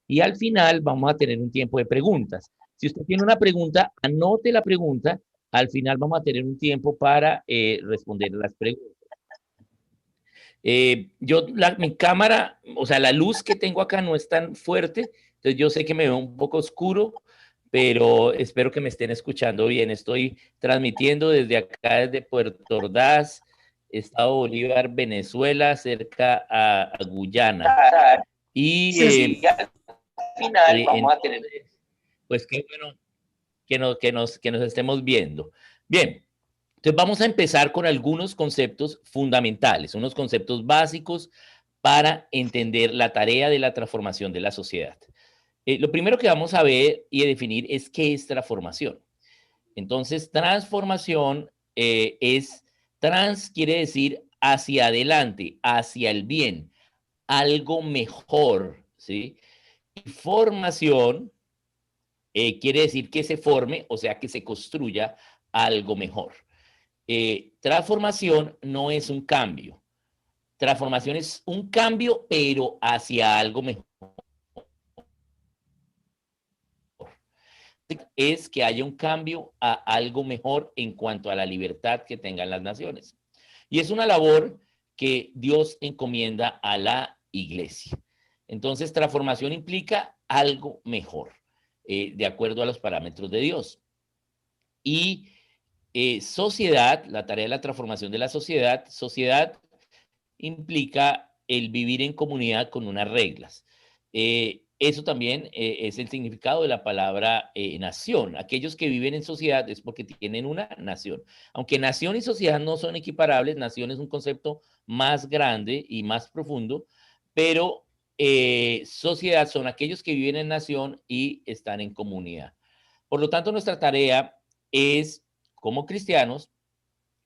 y al final vamos a tener un tiempo de preguntas. Si usted tiene una pregunta, anote la pregunta. Al final vamos a tener un tiempo para responder las preguntas. Mi cámara, o sea, la luz que tengo acá no es tan fuerte, entonces yo sé que me veo un poco oscuro, pero espero que me estén escuchando bien. Estoy transmitiendo desde acá, desde Puerto Ordaz, Estado Bolívar, Venezuela, cerca a Guyana. Y Sí, al final en, vamos a tener. pues qué bueno que nos estemos viendo. Bien, entonces vamos a empezar con algunos conceptos fundamentales, unos conceptos básicos para entender la tarea de la transformación de la sociedad. Lo primero que vamos a ver y a definir es qué es transformación. Entonces, transformación quiere decir hacia adelante, hacia el bien, algo mejor, ¿sí? Y formación quiere decir que se forme, o sea, que se construya algo mejor. Transformación no es un cambio. Transformación es un cambio, pero hacia algo mejor. Es que haya un cambio a algo mejor en cuanto a la libertad que tengan las naciones. Y es una labor que Dios encomienda a la iglesia. Entonces, transformación implica algo mejor, de acuerdo a los parámetros de Dios. Y sociedad, la tarea de la transformación de la sociedad implica el vivir en comunidad con unas reglas. Eso también es el significado de la palabra nación. Aquellos que viven en sociedad es porque tienen una nación. Aunque nación y sociedad no son equiparables, nación es un concepto más grande y más profundo, pero sociedad son aquellos que viven en nación y están en comunidad. Por lo tanto, nuestra tarea es, como cristianos,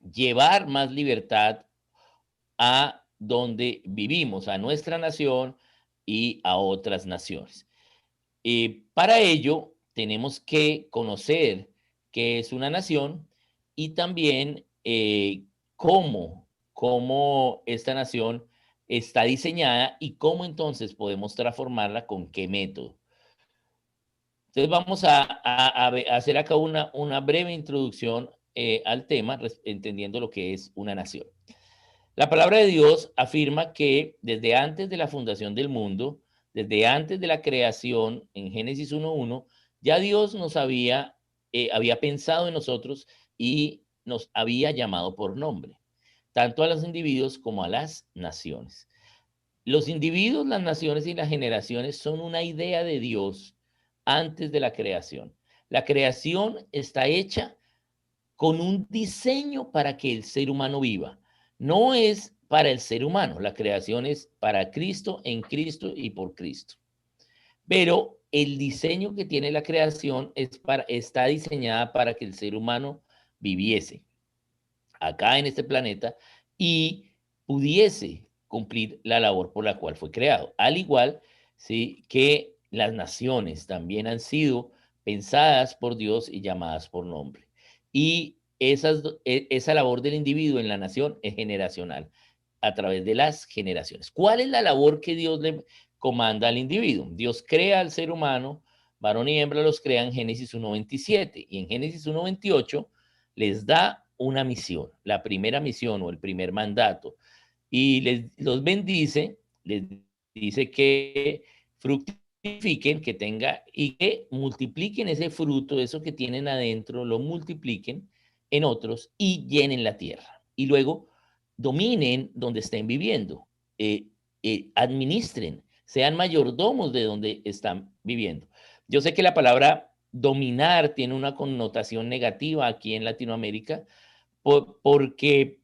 llevar más libertad a donde vivimos, a nuestra nación y a otras naciones. Para ello, tenemos que conocer qué es una nación y también cómo esta nación está diseñada y cómo entonces podemos transformarla, con qué método. Entonces vamos a hacer acá una breve introducción al tema, entendiendo lo que es una nación. La palabra de Dios afirma que desde antes de la fundación del mundo, desde antes de la creación, en Génesis 1:1, ya Dios había pensado en nosotros y nos había llamado por nombre, tanto a los individuos como a las naciones. Los individuos, las naciones y las generaciones son una idea de Dios antes de la creación. La creación está hecha con un diseño para que el ser humano viva. No es para el ser humano, la creación es para Cristo, en Cristo y por Cristo. Pero el diseño que tiene la creación está diseñada para que el ser humano viviese acá en este planeta y pudiese cumplir la labor por la cual fue creado. Al igual, ¿sí?, que las naciones también han sido pensadas por Dios y llamadas por nombre. Y esa labor del individuo en la nación es generacional, a través de las generaciones. ¿Cuál es la labor que Dios le comanda al individuo? Dios crea al ser humano, varón y hembra los crea en Génesis 1:27 y en Génesis 1:28 les da una misión, la primera misión o el primer mandato, y los bendice, les dice que fructifiquen, que tenga y que multipliquen ese fruto, eso que tienen adentro, lo multipliquen en otros y llenen la tierra. Y luego dominen donde estén viviendo, eh, administren, sean mayordomos de donde están viviendo. Yo sé que la palabra dominar tiene una connotación negativa aquí en Latinoamérica porque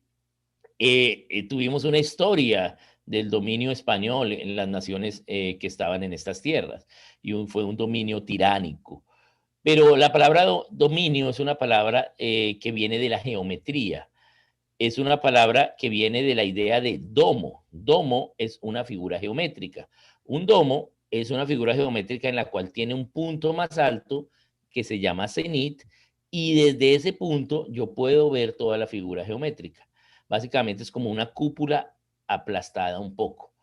tuvimos una historia del dominio español en las naciones que estaban en estas tierras y fue un dominio tiránico. Pero la palabra dominio es una palabra que viene de la geometría, es una palabra que viene de la idea de domo. Domo es una figura geométrica. Un domo es una figura geométrica en la cual tiene un punto más alto que se llama cenit y desde ese punto yo puedo ver toda la figura geométrica. Básicamente es como una cúpula aplastada un poco.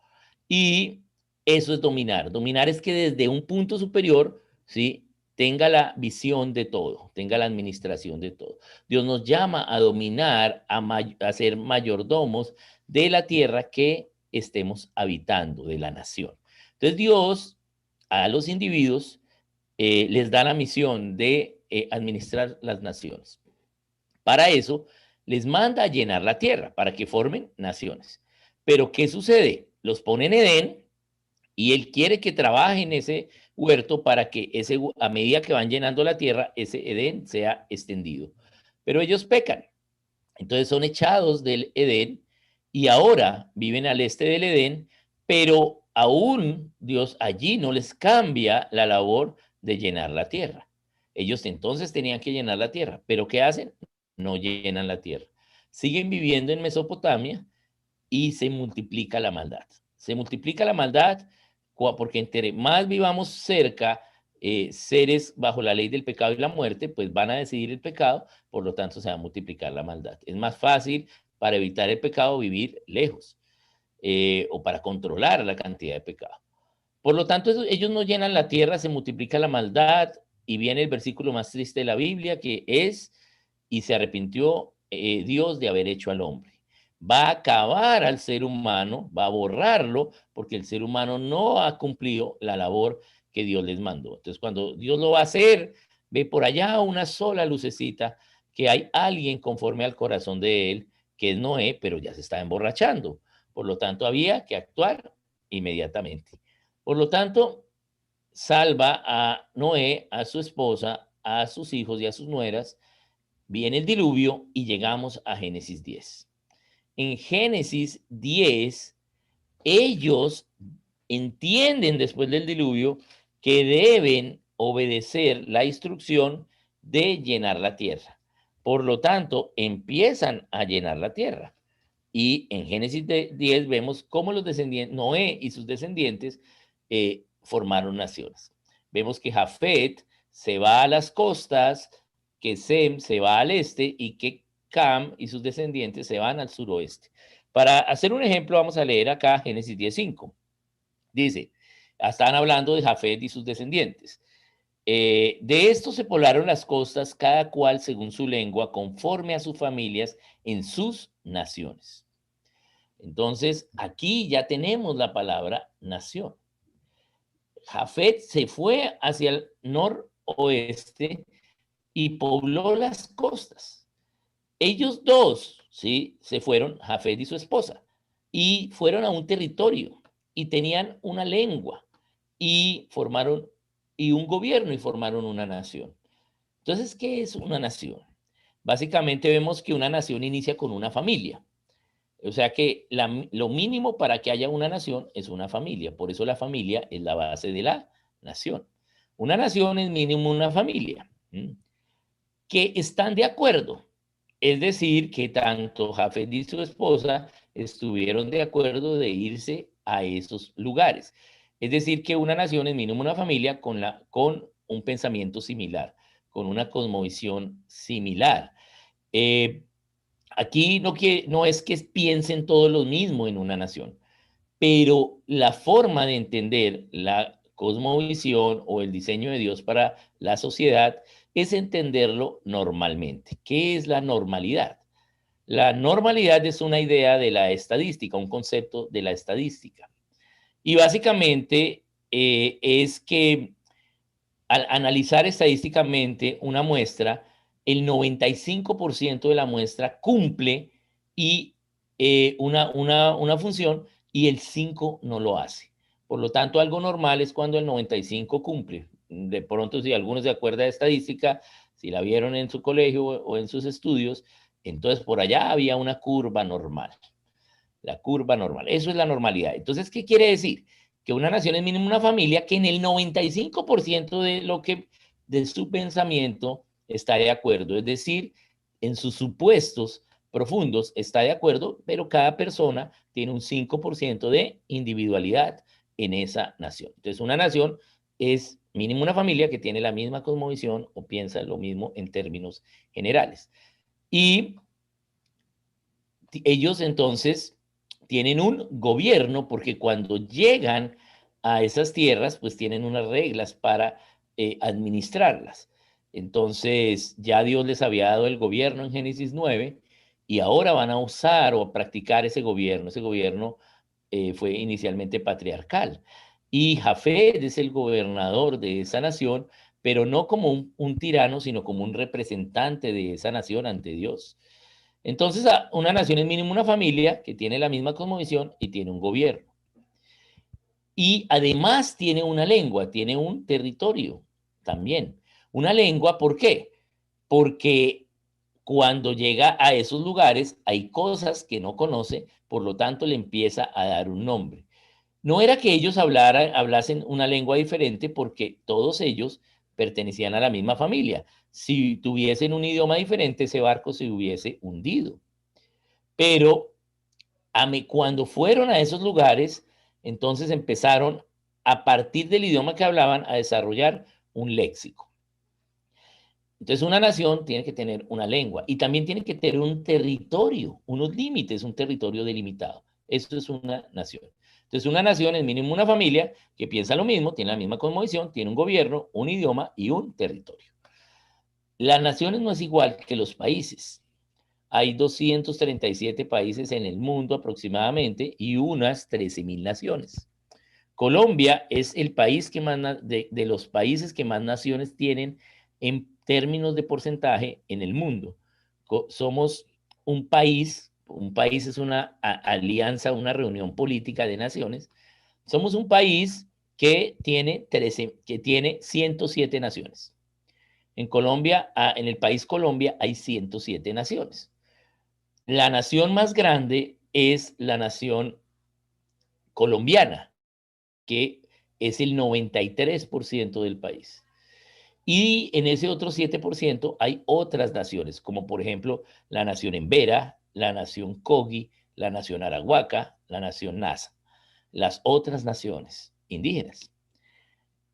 Y Eso es dominar. Dominar es que desde un punto superior, ¿sí?, tenga la visión de todo, tenga la administración de todo. Dios nos llama a dominar, a ser mayordomos de la tierra que estemos habitando, de la nación. Entonces Dios a los individuos les da la misión de administrar las naciones. Para eso les manda a llenar la tierra, para que formen naciones. Pero ¿qué sucede? Los pone en Edén y él quiere que trabajen ese huerto para que a medida que van llenando la tierra, ese Edén sea extendido. Pero ellos pecan. Entonces son echados del Edén y ahora viven al este del Edén, pero aún Dios allí no les cambia la labor de llenar la tierra. Ellos entonces tenían que llenar la tierra, pero ¿qué hacen? No llenan la tierra. Siguen viviendo en Mesopotamia y se multiplica la maldad. Se multiplica la maldad porque entre más vivamos cerca, seres bajo la ley del pecado y la muerte, pues van a decidir el pecado, por lo tanto se va a multiplicar la maldad. Es más fácil para evitar el pecado vivir lejos o para controlar la cantidad de pecado. Por lo tanto, ellos no llenan la tierra, se multiplica la maldad y viene el versículo más triste de la Biblia que es, y se arrepintió Dios de haber hecho al hombre. Va a acabar al ser humano, va a borrarlo, porque el ser humano no ha cumplido la labor que Dios les mandó. Entonces, cuando Dios lo va a hacer, ve por allá una sola lucecita, que hay alguien conforme al corazón de él, que es Noé, pero ya se está emborrachando. Por lo tanto, había que actuar inmediatamente. Por lo tanto, salva a Noé, a su esposa, a sus hijos y a sus nueras. Viene el diluvio y llegamos a Génesis 10. En Génesis 10, ellos entienden después del diluvio que deben obedecer la instrucción de llenar la tierra. Por lo tanto, empiezan a llenar la tierra. Y en Génesis 10 vemos cómo los descendientes, Noé y sus descendientes, formaron naciones. Vemos que Jafet se va a las costas, que Sem se va al este y que Cam y sus descendientes se van al suroeste. Para hacer un ejemplo, vamos a leer acá Génesis 10:5. Dice, están hablando de Jafet y sus descendientes. De esto se poblaron las costas, cada cual según su lengua, conforme a sus familias en sus naciones. Entonces, aquí ya tenemos la palabra nación. Jafet se fue hacia el noroeste y pobló las costas. Ellos dos, ¿sí?, se fueron, Jafet y su esposa, y fueron a un territorio y tenían una lengua y formaron y un gobierno y formaron una nación. Entonces, ¿qué es una nación? Básicamente vemos que una nación inicia con una familia. O sea que lo mínimo para que haya una nación es una familia. Por eso la familia es la base de la nación. Una nación es mínimo una familia. Que están de acuerdo. Es decir, que tanto Jafet y su esposa estuvieron de acuerdo de irse a esos lugares. Es decir, que una nación es mínimo una familia con un pensamiento similar, con una cosmovisión similar. Aquí no es que piensen todos lo mismo en una nación, pero la forma de entender la cosmovisión o el diseño de Dios para la sociedad es entenderlo normalmente. ¿Qué es la normalidad? La normalidad es una idea de la estadística, un concepto de la estadística. Y básicamente es que al analizar estadísticamente una muestra, el 95% de la muestra cumple y una función y el 5 no lo hace. Por lo tanto, algo normal es cuando el 95 cumple. De pronto, si algunos se acuerdan de estadística, si la vieron en su colegio o en sus estudios, entonces por allá había una curva normal. La curva normal. Eso es la normalidad. Entonces, ¿qué quiere decir? Que una nación es mínimo una familia que en el 95% de su pensamiento está de acuerdo. Es decir, en sus supuestos profundos está de acuerdo, pero cada persona tiene un 5% de individualidad en esa nación. Entonces, una nación es mínimo una familia que tiene la misma cosmovisión o piensa lo mismo en términos generales. Y ellos entonces tienen un gobierno porque cuando llegan a esas tierras, pues tienen unas reglas para administrarlas. Entonces, ya Dios les había dado el gobierno en Génesis 9 y ahora van a usar o a practicar ese gobierno. Ese gobierno fue inicialmente patriarcal. Y Jafet es el gobernador de esa nación, pero no como un tirano, sino como un representante de esa nación ante Dios. Entonces, una nación es mínimo una familia que tiene la misma cosmovisión y tiene un gobierno. Y además tiene una lengua, tiene un territorio también. Una lengua, ¿por qué? Porque cuando llega a esos lugares hay cosas que no conoce, por lo tanto le empieza a dar un nombre. No era que ellos hablasen una lengua diferente porque todos ellos pertenecían a la misma familia. Si tuviesen un idioma diferente, ese barco se hubiese hundido. Pero cuando fueron a esos lugares, entonces empezaron a partir del idioma que hablaban a desarrollar un léxico. Entonces una nación tiene que tener una lengua y también tiene que tener un territorio, unos límites, un territorio delimitado. Eso es una nación. Entonces una nación es mínimo una familia que piensa lo mismo, tiene la misma cosmovisión, tiene un gobierno, un idioma y un territorio. Las naciones no es igual que los países. Hay 237 países en el mundo aproximadamente y unas 13.000 naciones. Colombia es el país que más, de los países que más naciones tienen en términos de porcentaje en el mundo. Somos un país es una alianza, una reunión política de naciones. Somos un país que tiene 107 naciones. En Colombia, en el país Colombia hay 107 naciones. La nación más grande es la nación colombiana, que es el 93% del país. Y en ese otro 7% hay otras naciones, como por ejemplo la nación Embera, la nación Kogi, la nación Arahuaca, la nación Nasa, las otras naciones indígenas.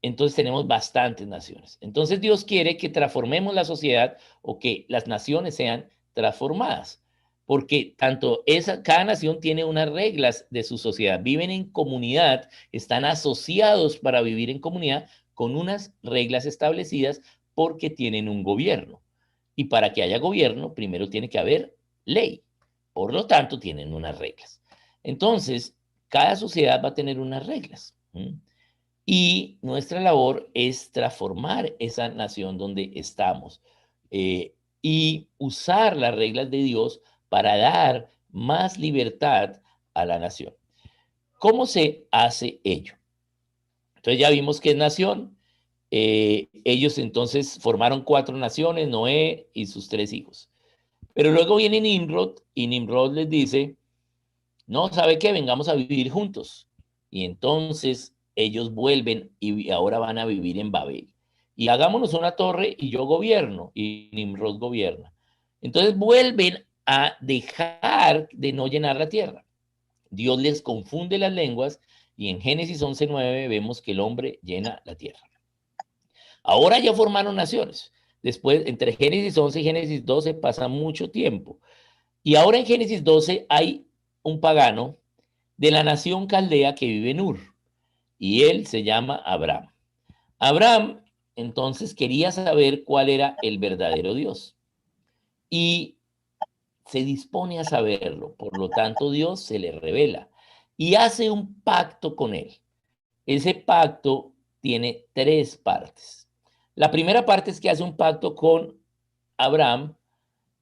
Entonces tenemos bastantes naciones. Entonces Dios quiere que transformemos la sociedad o que las naciones sean transformadas, porque cada nación tiene unas reglas de su sociedad, viven en comunidad, están asociados para vivir en comunidad con unas reglas establecidas porque tienen un gobierno. Y para que haya gobierno, primero tiene que haber ley. Por lo tanto, tienen unas reglas. Entonces, cada sociedad va a tener unas reglas. Y nuestra labor es transformar esa nación donde estamos y usar las reglas de Dios para dar más libertad a la nación. ¿Cómo se hace ello? Entonces ya vimos que es nación. Ellos entonces formaron 4 naciones, Noé y sus 3 hijos. Pero luego viene Nimrod y Nimrod les dice, no, ¿sabe qué? Vengamos a vivir juntos. Y entonces ellos vuelven y ahora van a vivir en Babel. Y hagámonos una torre y yo gobierno y Nimrod gobierna. Entonces vuelven a dejar de no llenar la tierra. Dios les confunde las lenguas y en Génesis 11:9 vemos que el hombre llena la tierra. Ahora ya formaron naciones. Después, entre Génesis 11 y Génesis 12 pasa mucho tiempo. Y ahora en Génesis 12 hay un pagano de la nación caldea que vive en Ur, y él se llama Abraham. Abraham entonces quería saber cuál era el verdadero Dios y se dispone a saberlo, por lo tanto Dios se le revela y hace un pacto con él. Ese pacto tiene 3 partes. La primera parte es que hace un pacto con Abraham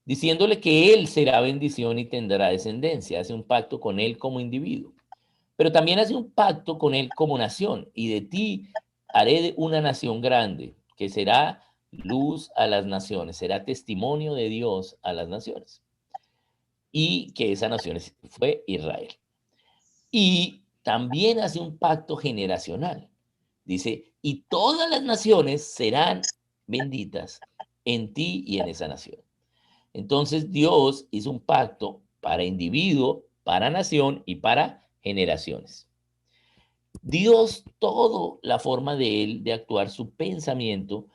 diciéndole que él será bendición y tendrá descendencia, hace un pacto con él como individuo. Pero también hace un pacto con él como nación, y de ti haré una nación grande, que será luz a las naciones, será testimonio de Dios a las naciones. Y que esa nación fue Israel. Y también hace un pacto generacional. Dice, y todas las naciones serán benditas en ti y en esa nación. Entonces Dios hizo un pacto para individuo, para nación y para generaciones. Dios, todo la forma de él de actuar, su pensamiento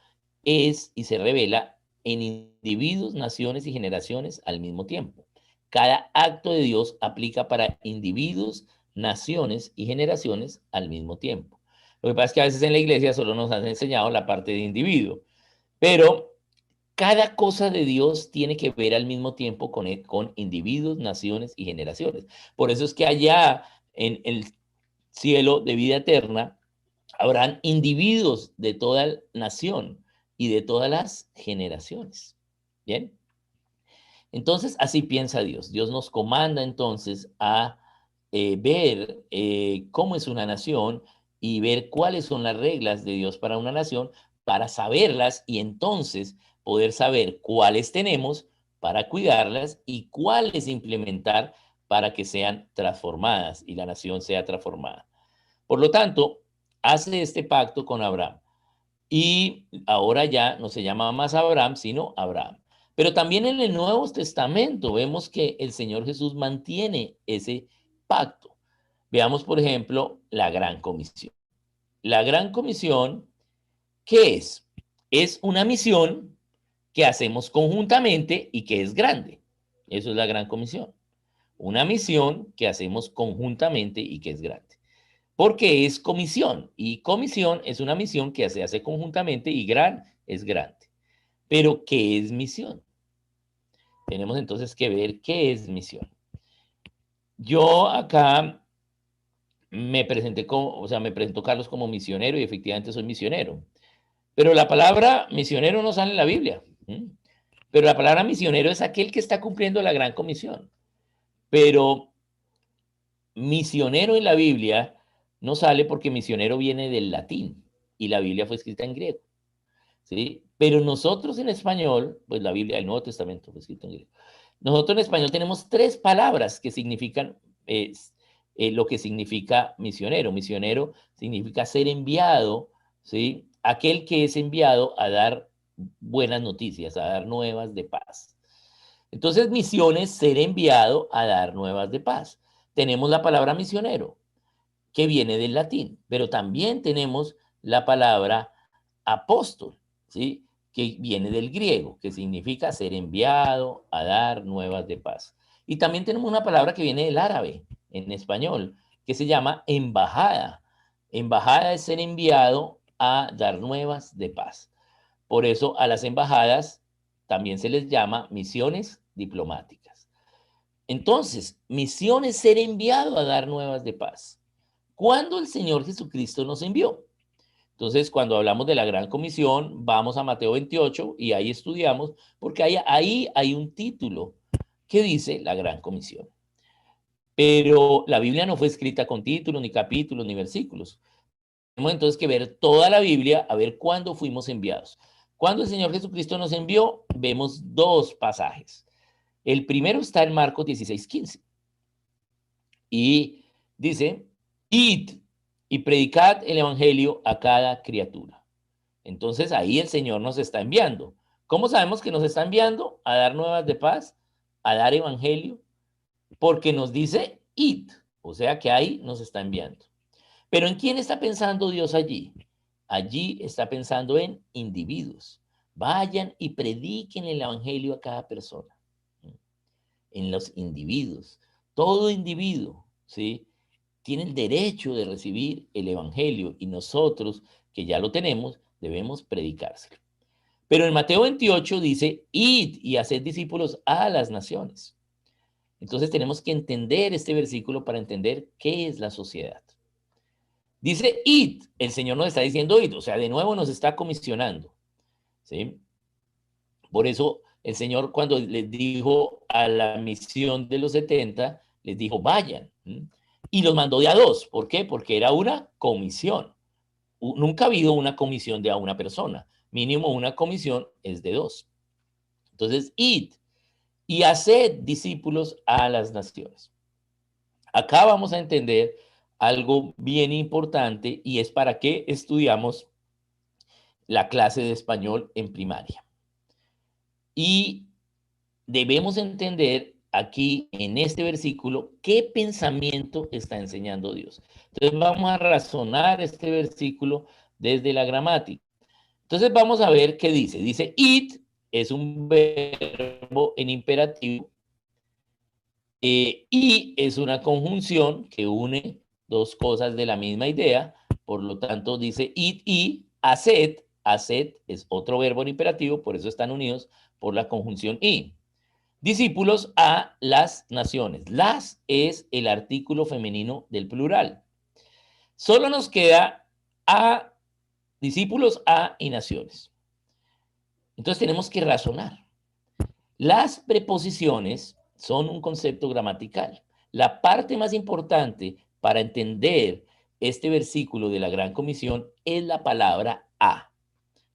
es y se revela en individuos, naciones y generaciones al mismo tiempo. Cada acto de Dios aplica para individuos, naciones y generaciones al mismo tiempo. Lo que pasa es que a veces en la iglesia solo nos han enseñado la parte de individuo, pero cada cosa de Dios tiene que ver al mismo tiempo con individuos, naciones y generaciones. Por eso es que allá en el cielo de vida eterna habrán individuos de toda nación y de todas las generaciones. Bien. Entonces, así piensa Dios. Dios nos comanda entonces a ver cómo es una nación y ver cuáles son las reglas de Dios para una nación, para saberlas y entonces poder saber cuáles tenemos para cuidarlas y cuáles implementar para que sean transformadas y la nación sea transformada. Por lo tanto, hace este pacto con Abraham. Y ahora ya no se llama más Abraham, sino Abraham. Pero también en el Nuevo Testamento vemos que el Señor Jesús mantiene ese pacto. Veamos, por ejemplo, la Gran Comisión. La Gran Comisión, ¿qué es? Es una misión que hacemos conjuntamente y que es grande. Eso es la Gran Comisión. Una misión que hacemos conjuntamente y que es grande. Porque es comisión y comisión es una misión que se hace conjuntamente y gran es grande. Pero ¿qué es misión? Tenemos entonces que ver qué es misión. Yo acá me presenté como, o sea, me presentó Carlos como misionero y efectivamente soy misionero. Pero la palabra misionero no sale en la Biblia. Pero la palabra misionero es aquel que está cumpliendo la gran comisión. Pero misionero en la Biblia no sale porque misionero viene del latín y la Biblia fue escrita en griego. ¿Sí? Pero nosotros en español, pues la Biblia, el Nuevo Testamento fue escrito en griego. Nosotros en español tenemos tres palabras que significan lo que significa misionero. Misionero significa ser enviado, ¿sí? Aquel que es enviado a dar buenas noticias, a dar nuevas de paz. Entonces, misión es ser enviado a dar nuevas de paz. Tenemos la palabra misionero, que viene del latín, pero también tenemos la palabra apóstol, ¿sí? Que viene del griego, que significa ser enviado a dar nuevas de paz. Y también tenemos una palabra que viene del árabe, en español, que se llama embajada. Embajada es ser enviado a dar nuevas de paz. Por eso a las embajadas también se les llama misiones diplomáticas. Entonces, misión es ser enviado a dar nuevas de paz. ¿Cuándo el Señor Jesucristo nos envió? Entonces, cuando hablamos de la Gran Comisión, vamos a Mateo 28 y ahí estudiamos, porque ahí hay un título que dice la Gran Comisión. Pero la Biblia no fue escrita con títulos, ni capítulos, ni versículos. Tenemos entonces que ver toda la Biblia a ver cuándo fuimos enviados. Cuando el Señor Jesucristo nos envió, vemos dos pasajes. El primero está en Marcos 16:15 y dice, id y predicad el evangelio a cada criatura. Entonces ahí el Señor nos está enviando. ¿Cómo sabemos que nos está enviando? A dar nuevas de paz, a dar evangelio, porque nos dice id, o sea que ahí nos está enviando. Pero ¿en quién está pensando Dios allí? Allí está pensando en individuos. Vayan y prediquen el evangelio a cada persona. En los individuos. Todo individuo, ¿sí? Tiene el derecho de recibir el evangelio y nosotros, que ya lo tenemos, debemos predicárselo. Pero en Mateo 28 dice, id y haced discípulos a las naciones. Entonces tenemos que entender este versículo para entender qué es la sociedad. Dice id, el Señor nos está diciendo id, o sea, de nuevo nos está comisionando. ¿Sí? Por eso el Señor cuando les dijo a la misión de los 70, les dijo, vayan. Y los mandó de a dos. ¿Por qué? Porque era una comisión. Nunca ha habido una comisión de a una persona. Mínimo una comisión es de dos. Entonces, id y haced discípulos a las naciones. Acá vamos a entender algo bien importante y es para qué estudiamos la clase de español en primaria. Y debemos entender aquí en este versículo qué pensamiento está enseñando Dios. Entonces vamos a razonar este versículo desde la gramática. Entonces vamos a ver qué dice. Dice, id es un verbo en imperativo y es una conjunción que une dos cosas de la misma idea Por lo tanto, dice id y haced. Haced es otro verbo en imperativo, por eso están unidos por la conjunción y. Discípulos a las naciones. Las es el artículo femenino del plural. Solo nos queda a discípulos a y naciones. Entonces tenemos que razonar. Las preposiciones son un concepto gramatical. La parte más importante para entender este versículo de la Gran Comisión es la palabra a,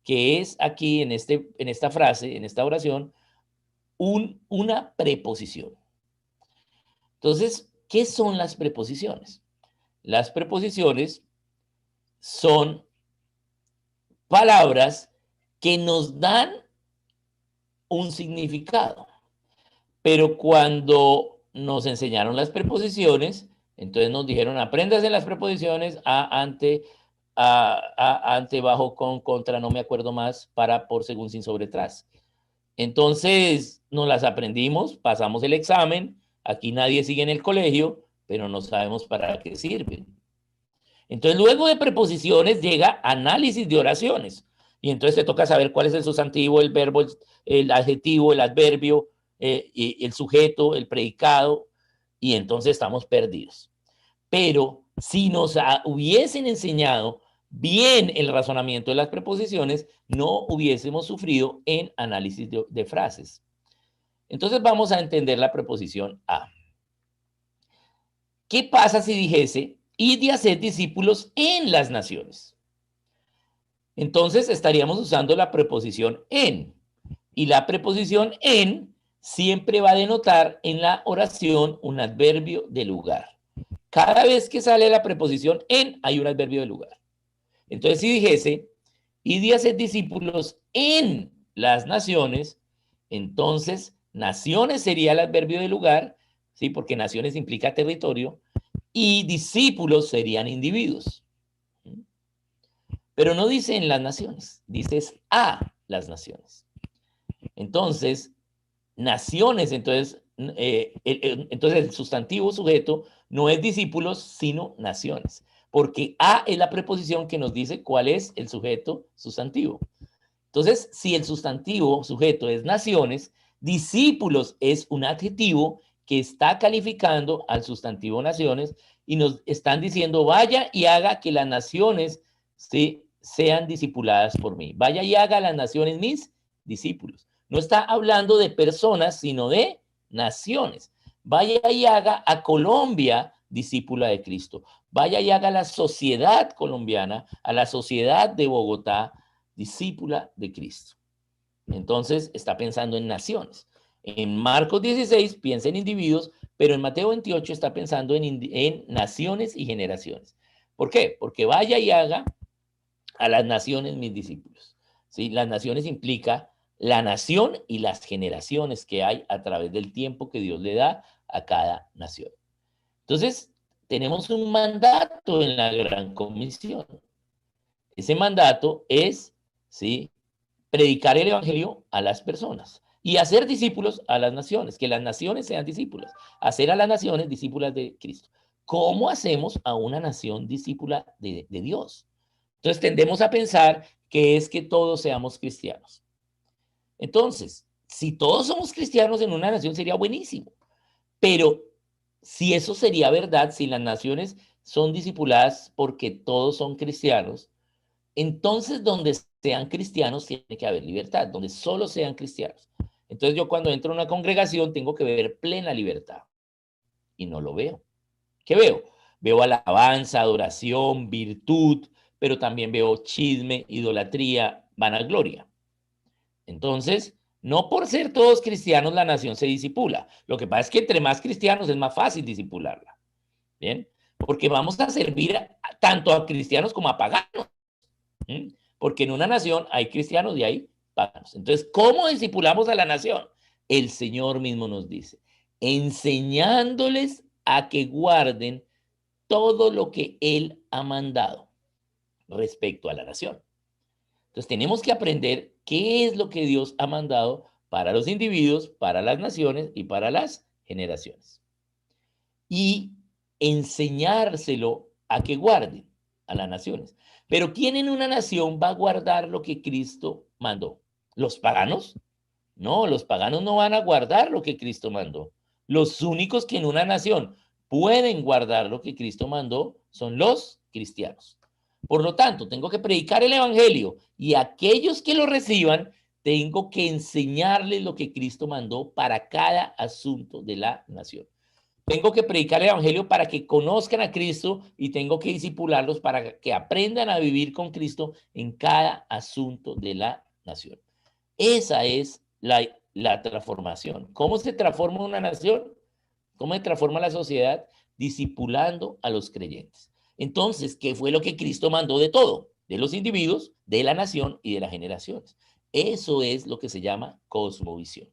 que es aquí en esta frase, en esta oración, una preposición. Entonces, ¿qué son las preposiciones? Las preposiciones son palabras que nos dan un significado. Pero cuando nos enseñaron las preposiciones, entonces nos dijeron, apréndase las preposiciones a, ante, ante, bajo, con, contra, no me acuerdo más, para, por, según, sin, sobre, tras. Entonces nos las aprendimos, pasamos el examen, aquí nadie sigue en el colegio, pero no sabemos para qué sirven. Entonces luego de preposiciones llega análisis de oraciones. Y entonces te toca saber cuál es el sustantivo, el verbo, el adjetivo, el adverbio, el sujeto, el predicado, y entonces estamos perdidos. Pero si nos hubiesen enseñado bien el razonamiento de las preposiciones, no hubiésemos sufrido en análisis de frases. Entonces vamos a entender la preposición a. ¿Qué pasa si dijese, id y haced discípulos en las naciones? Entonces estaríamos usando la preposición en. Y la preposición en siempre va a denotar en la oración un adverbio de lugar. Cada vez que sale la preposición en, hay un adverbio de lugar. Entonces, si dijese, id y haced discípulos en las naciones, entonces naciones sería el adverbio de lugar, ¿sí? Porque naciones implica territorio, y discípulos serían individuos. Pero no dice en las naciones, dices a las naciones. Entonces, naciones, entonces el sustantivo sujeto no es discípulos, sino naciones, porque a es la preposición que nos dice cuál es el sujeto sustantivo. Entonces, si el sustantivo sujeto es naciones, discípulos es un adjetivo que está calificando al sustantivo naciones y nos están diciendo, vaya y haga que las naciones sean discipuladas por mí. Vaya y haga las naciones mis discípulos. No está hablando de personas, sino de naciones. Vaya y haga a Colombia discípula de Cristo. Vaya y haga a la sociedad colombiana, a la sociedad de Bogotá, discípula de Cristo. Entonces está pensando en naciones. En Marcos 16 piensa en individuos, pero en Mateo 28 está pensando en naciones y generaciones. ¿Por qué? Porque vaya y haga a las naciones mis discípulos. ¿Sí? Las naciones implica la nación y las generaciones que hay a través del tiempo que Dios le da a cada nación. Entonces, tenemos un mandato en la Gran Comisión. Ese mandato es, ¿sí?, predicar el evangelio a las personas y hacer discípulos a las naciones, que las naciones sean discípulas, hacer a las naciones discípulas de Cristo. ¿Cómo hacemos a una nación discípula de Dios? Entonces tendemos a pensar que es que todos seamos cristianos. Entonces, si todos somos cristianos en una nación sería buenísimo, pero si eso sería verdad, si las naciones son discipuladas porque todos son cristianos, entonces donde sean cristianos tiene que haber libertad, donde solo sean cristianos. Entonces yo cuando entro a una congregación tengo que ver plena libertad y no lo veo. ¿Qué veo? Veo alabanza, adoración, virtud, pero también veo chisme, idolatría, vanagloria. Entonces, no por ser todos cristianos la nación se disipula. Lo que pasa es que entre más cristianos es más fácil disipularla. ¿Bien? Porque vamos a servir tanto a cristianos como a paganos. Porque en una nación hay cristianos y hay paganos. Entonces, ¿cómo discipulamos a la nación? El Señor mismo nos dice, enseñándoles a que guarden todo lo que Él ha mandado respecto a la nación. Entonces, tenemos que aprender qué es lo que Dios ha mandado para los individuos, para las naciones y para las generaciones. Y enseñárselo a que guarden. a las naciones. Pero ¿quién en una nación va a guardar lo que Cristo mandó? ¿Los paganos? No, los paganos no van a guardar lo que Cristo mandó. Los únicos que en una nación pueden guardar lo que Cristo mandó son los cristianos. Por lo tanto, tengo que predicar el evangelio y aquellos que lo reciban, tengo que enseñarles lo que Cristo mandó para cada asunto de la nación. Tengo que predicar el evangelio para que conozcan a Cristo y tengo que discipularlos para que aprendan a vivir con Cristo en cada asunto de la nación. Esa es la transformación. ¿Cómo se transforma una nación? ¿Cómo se transforma la sociedad? Discipulando a los creyentes. Entonces, ¿qué fue lo que Cristo mandó de todo? De los individuos, de la nación y de las generaciones. Eso es lo que se llama cosmovisión.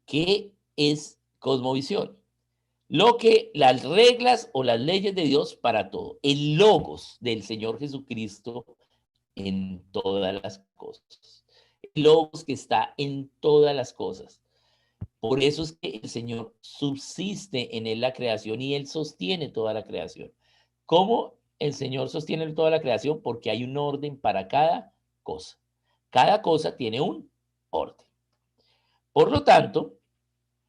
¿Qué es cosmovisión? Las reglas o las leyes de Dios para todo. El logos del Señor Jesucristo en todas las cosas. El logos que está en todas las cosas. Por eso es que el Señor subsiste en él la creación y él sostiene toda la creación. ¿Cómo el Señor sostiene toda la creación? Porque hay un orden para cada cosa. Cada cosa tiene un orden. Por lo tanto,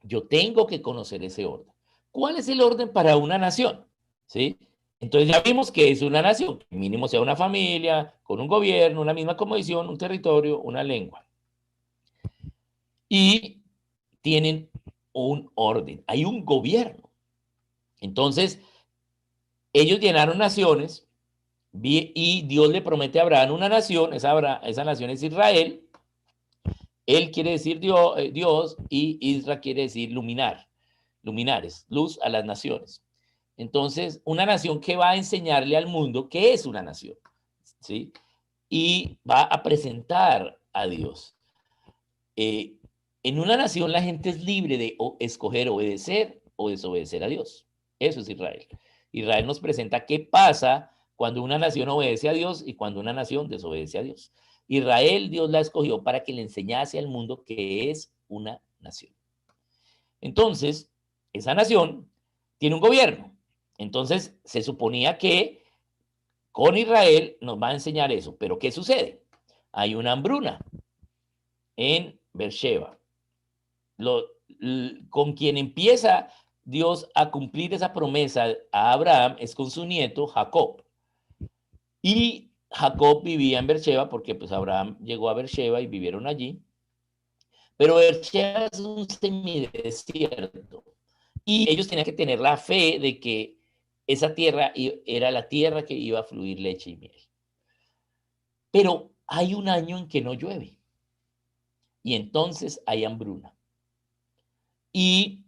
yo tengo que conocer ese orden. ¿Cuál es el orden para una nación? ¿Sí? Entonces ya vimos que es una nación, que mínimo sea una familia, con un gobierno, una misma condición, un territorio, una lengua. Y tienen un orden, hay un gobierno. Entonces, ellos llenaron naciones y Dios le promete a Abraham una nación, esa nación es Israel. Él quiere decir Dios y Isra quiere decir luminares, luz a las naciones. Entonces, una nación que va a enseñarle al mundo qué es una nación, ¿sí? Y va a presentar a Dios. En una nación la gente es libre de escoger obedecer o desobedecer a Dios. Eso es Israel. Israel nos presenta qué pasa cuando una nación obedece a Dios y cuando una nación desobedece a Dios. Israel, Dios la escogió para que le enseñase al mundo que es una nación. Entonces, esa nación tiene un gobierno. Entonces, se suponía que con Israel nos va a enseñar eso. Pero ¿qué sucede? Hay una hambruna en Beersheba. Con quien empieza Dios a cumplir esa promesa a Abraham es con su nieto Jacob. Y Jacob vivía en Beersheba porque pues Abraham llegó a Beersheba y vivieron allí. Pero Beersheba es un semidesierto. Y ellos tenían que tener la fe de que esa tierra era la tierra que iba a fluir leche y miel. Pero hay un año en que no llueve. Y entonces hay hambruna. Y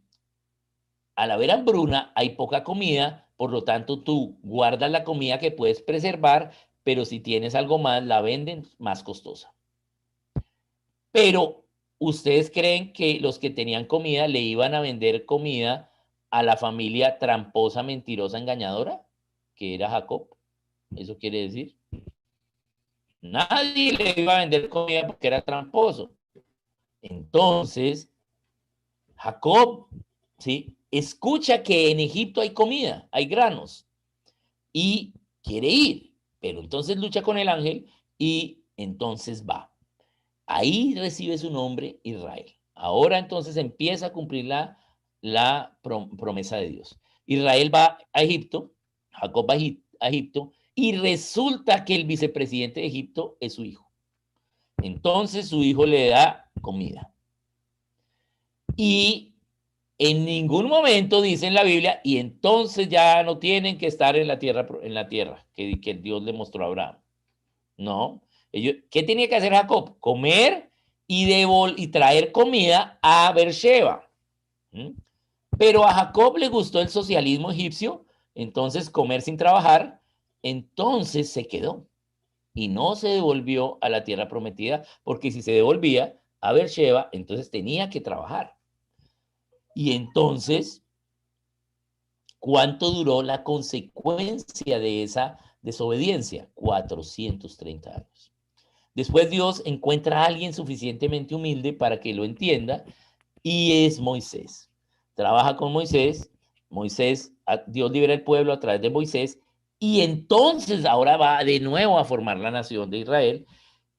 al haber hambruna hay poca comida, por lo tanto tú guardas la comida que puedes preservar, pero si tienes algo más, la venden más costosa. Pero ustedes creen que los que tenían comida le iban a vender comida a la familia tramposa, mentirosa, engañadora, que era Jacob. Eso quiere decir, nadie le iba a vender comida porque era tramposo. Entonces, Jacob, ¿sí?, escucha que en Egipto hay comida, hay granos, y quiere ir, pero entonces lucha con el ángel y entonces va. Ahí recibe su nombre Israel. Ahora entonces empieza a cumplir la promesa de Dios. Israel va a Egipto, Jacob va a Egipto, y resulta que el vicepresidente de Egipto es su hijo. Entonces su hijo le da comida. Y en ningún momento dice en la Biblia, y entonces ya no tienen que estar en la tierra que Dios le mostró a Abraham. No. ¿Qué tenía que hacer Jacob? Comer y traer comida a Beersheba. Pero a Jacob le gustó el socialismo egipcio, entonces comer sin trabajar, entonces se quedó y no se devolvió a la tierra prometida, porque si se devolvía a Beersheba, entonces tenía que trabajar. Y entonces, ¿cuánto duró la consecuencia de esa desobediencia? 430 años. Después Dios encuentra a alguien suficientemente humilde para que lo entienda y es Moisés. Trabaja con Moisés, Dios libera el pueblo a través de Moisés Y entonces ahora va de nuevo a formar la nación de Israel.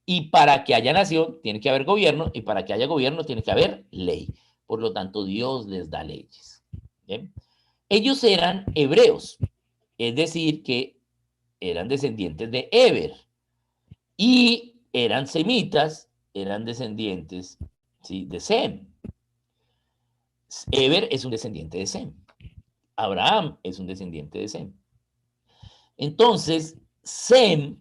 Y para que haya nación, tiene que haber gobierno. Y para que haya gobierno, tiene que haber ley. Por lo tanto, Dios les da leyes. ¿Bien? Ellos eran hebreos. Es decir, que eran descendientes de Eber. Y eran semitas, eran descendientes, ¿sí?, de Sem. Eber es un descendiente de Sem. Abraham es un descendiente de Sem. Entonces, Sem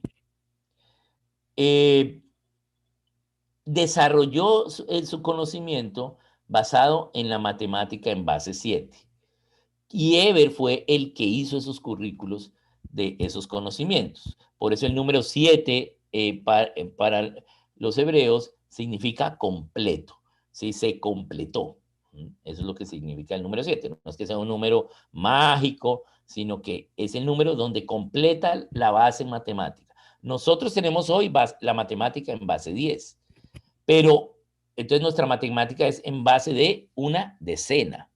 desarrolló su conocimiento basado en la matemática en base 7. Y Eber fue el que hizo esos currículos de esos conocimientos. Por eso el número 7 para los hebreos significa completo. ¿Sí? Se completó. Eso es lo que significa el número 7. No es que sea un número mágico, sino que es el número donde completa la base matemática. Nosotros tenemos hoy la matemática en base 10, pero entonces nuestra matemática es en base de una decena,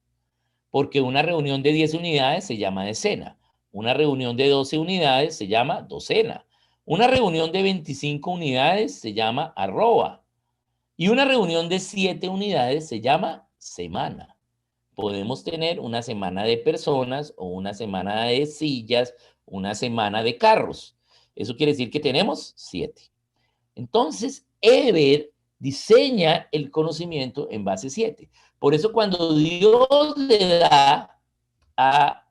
porque una reunión de 10 unidades se llama decena, una reunión de 12 unidades se llama docena, una reunión de 25 unidades se llama arroba, y una reunión de 7 unidades se llama semana. Podemos tener una semana de personas o una semana de sillas, una semana de carros. Eso quiere decir que tenemos 7. Entonces, Eber diseña el conocimiento en base 7. Por eso cuando Dios le da a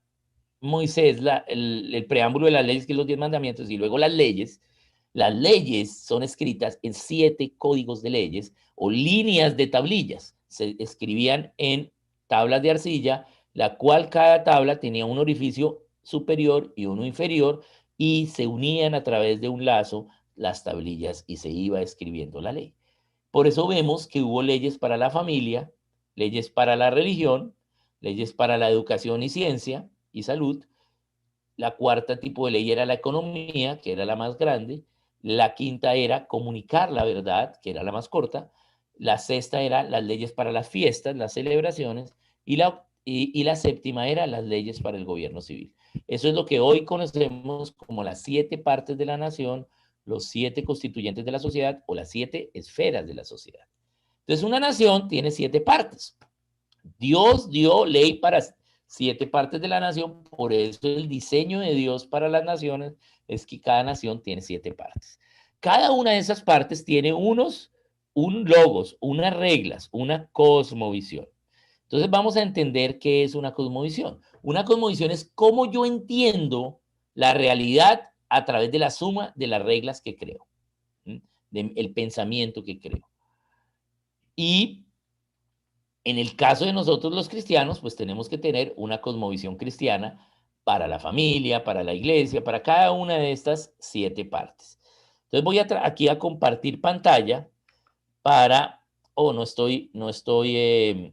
Moisés el preámbulo de las leyes, que es los 10 mandamientos, y luego las leyes son escritas en 7 códigos de leyes o líneas de tablillas. Se escribían en tablas de arcilla, la cual cada tabla tenía un orificio superior y uno inferior, y se unían a través de un lazo las tablillas y se iba escribiendo la ley. Por eso vemos que hubo leyes para la familia, leyes para la religión, leyes para la educación y ciencia y salud. La cuarta tipo de ley era la economía, que era la más grande. La quinta era comunicar la verdad, que era la más corta. La sexta era las leyes para las fiestas, las celebraciones. Y la séptima era las leyes para el gobierno civil. Eso es lo que hoy conocemos como las 7 partes de la nación, los 7 constituyentes de la sociedad o las 7 esferas de la sociedad. Entonces, una nación tiene 7 partes. Dios dio ley para 7 partes de la nación, por eso el diseño de Dios para las naciones es que cada nación tiene 7 partes. Cada una de esas partes tiene un logos, unas reglas, una cosmovisión. Entonces vamos a entender qué es una cosmovisión. Una cosmovisión es cómo yo entiendo la realidad a través de la suma de las reglas que creo, del pensamiento que creo. Y en el caso de nosotros los cristianos, pues tenemos que tener una cosmovisión cristiana para la familia, para la iglesia, para cada una de estas 7 partes. Entonces voy aquí a compartir pantalla para, no estoy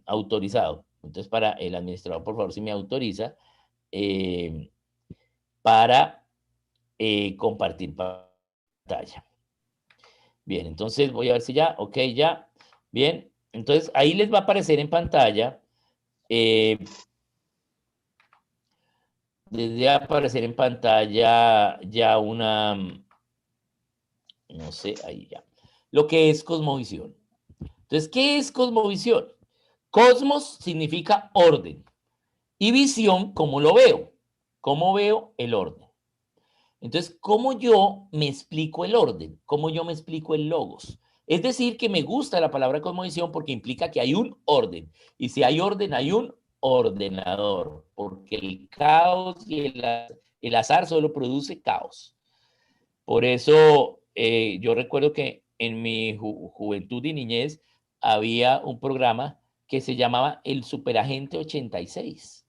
autorizado. Entonces para el administrador, por favor, si me autoriza, para compartir pantalla. Bien, entonces voy a ver si ya, ok, ya. Bien, entonces ahí les va a aparecer en pantalla. Desde aparecer en pantalla ya no sé, ahí ya. Lo que es cosmovisión. Entonces, ¿qué es cosmovisión? Cosmos significa orden y visión, ¿cómo lo veo? ¿Cómo veo el orden? Entonces, ¿cómo yo me explico el orden? ¿Cómo yo me explico el logos? Es decir, que me gusta la palabra cosmovisión porque implica que hay un orden. Y si hay orden, hay un ordenador, porque el caos y el azar solo produce caos. Por eso yo recuerdo que en mi juventud y niñez había un programa que se llamaba El Superagente 86.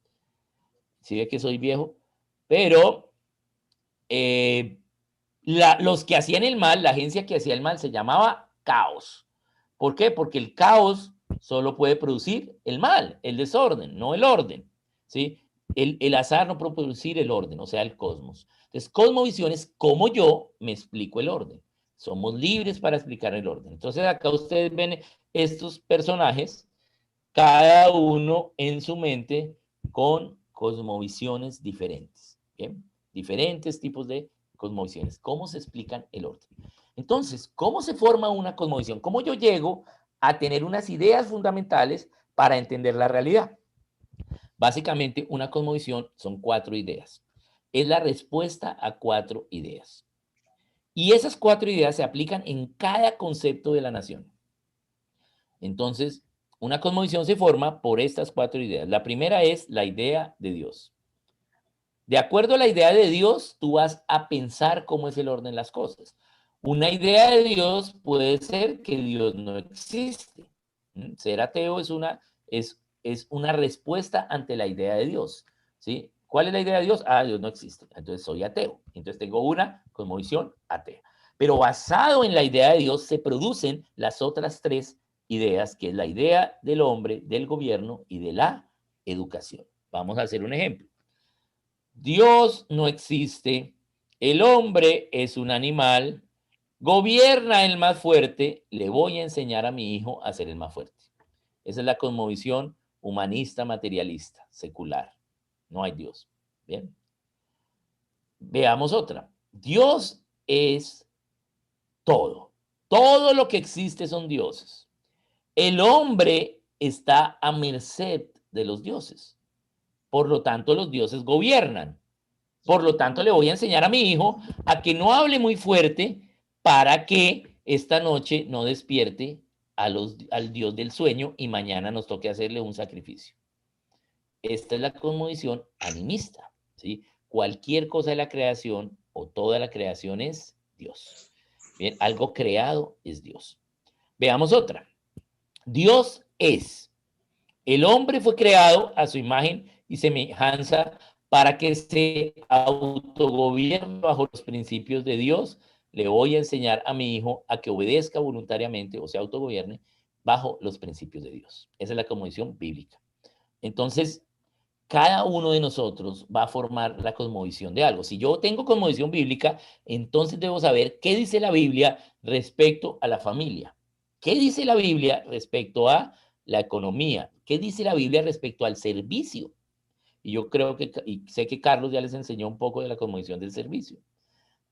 Si ve que soy viejo, pero los que hacían el mal, la agencia que hacía el mal se llamaba Caos. ¿Por qué? Porque el caos solo puede producir el mal, el desorden, no el orden. ¿Sí? El azar no puede producir el orden, o sea, el cosmos. Entonces, cosmovisión es como yo me explico el orden. Somos libres para explicar el orden. Entonces, acá ustedes ven estos personajes, cada uno en su mente con cosmovisiones diferentes. ¿Bien? diferentes tipos de cosmovisiones. ¿Cómo se explican el orden? Entonces, ¿cómo se forma una cosmovisión? ¿Cómo yo llego a tener unas ideas fundamentales para entender la realidad? Básicamente, una cosmovisión son 4 ideas. Es la respuesta a 4 ideas. Y esas 4 ideas se aplican en cada concepto de la nación. Entonces, una cosmovisión se forma por estas 4 ideas. La primera es la idea de Dios. De acuerdo a la idea de Dios, tú vas a pensar cómo es el orden de las cosas. Una idea de Dios puede ser que Dios no existe. Ser ateo es una respuesta ante la idea de Dios. ¿Sí? ¿Cuál es la idea de Dios? Ah, Dios no existe. Entonces soy ateo. Entonces tengo una cosmovisión atea. Pero basado en la idea de Dios se producen las otras 3 ideas, que es la idea del hombre, del gobierno y de la educación. Vamos a hacer un ejemplo. Dios no existe, el hombre es un animal, gobierna el más fuerte, le voy a enseñar a mi hijo a ser el más fuerte. Esa es la cosmovisión humanista, materialista, secular. No hay Dios. Bien. Veamos otra. Dios es todo. Todo lo que existe son dioses. El hombre está a merced de los dioses. Por lo tanto, los dioses gobiernan. Por lo tanto, le voy a enseñar a mi hijo a que no hable muy fuerte para que esta noche no despierte al Dios del sueño y mañana nos toque hacerle un sacrificio. Esta es la cosmovisión animista, ¿sí? Cualquier cosa de la creación o toda la creación es Dios. Bien, algo creado es Dios. Veamos otra. Dios es. El hombre fue creado a su imagen y semejanza para que se autogobierne bajo los principios de Dios. Le voy a enseñar a mi hijo a que obedezca voluntariamente o se autogobierne bajo los principios de Dios. Esa es la cosmovisión bíblica. Entonces, cada uno de nosotros va a formar la cosmovisión de algo. Si yo tengo cosmovisión bíblica, entonces debo saber qué dice la Biblia respecto a la familia. ¿Qué dice la Biblia respecto a la economía? ¿Qué dice la Biblia respecto al servicio? Y yo creo que, y sé que Carlos ya les enseñó un poco de la cosmovisión del servicio.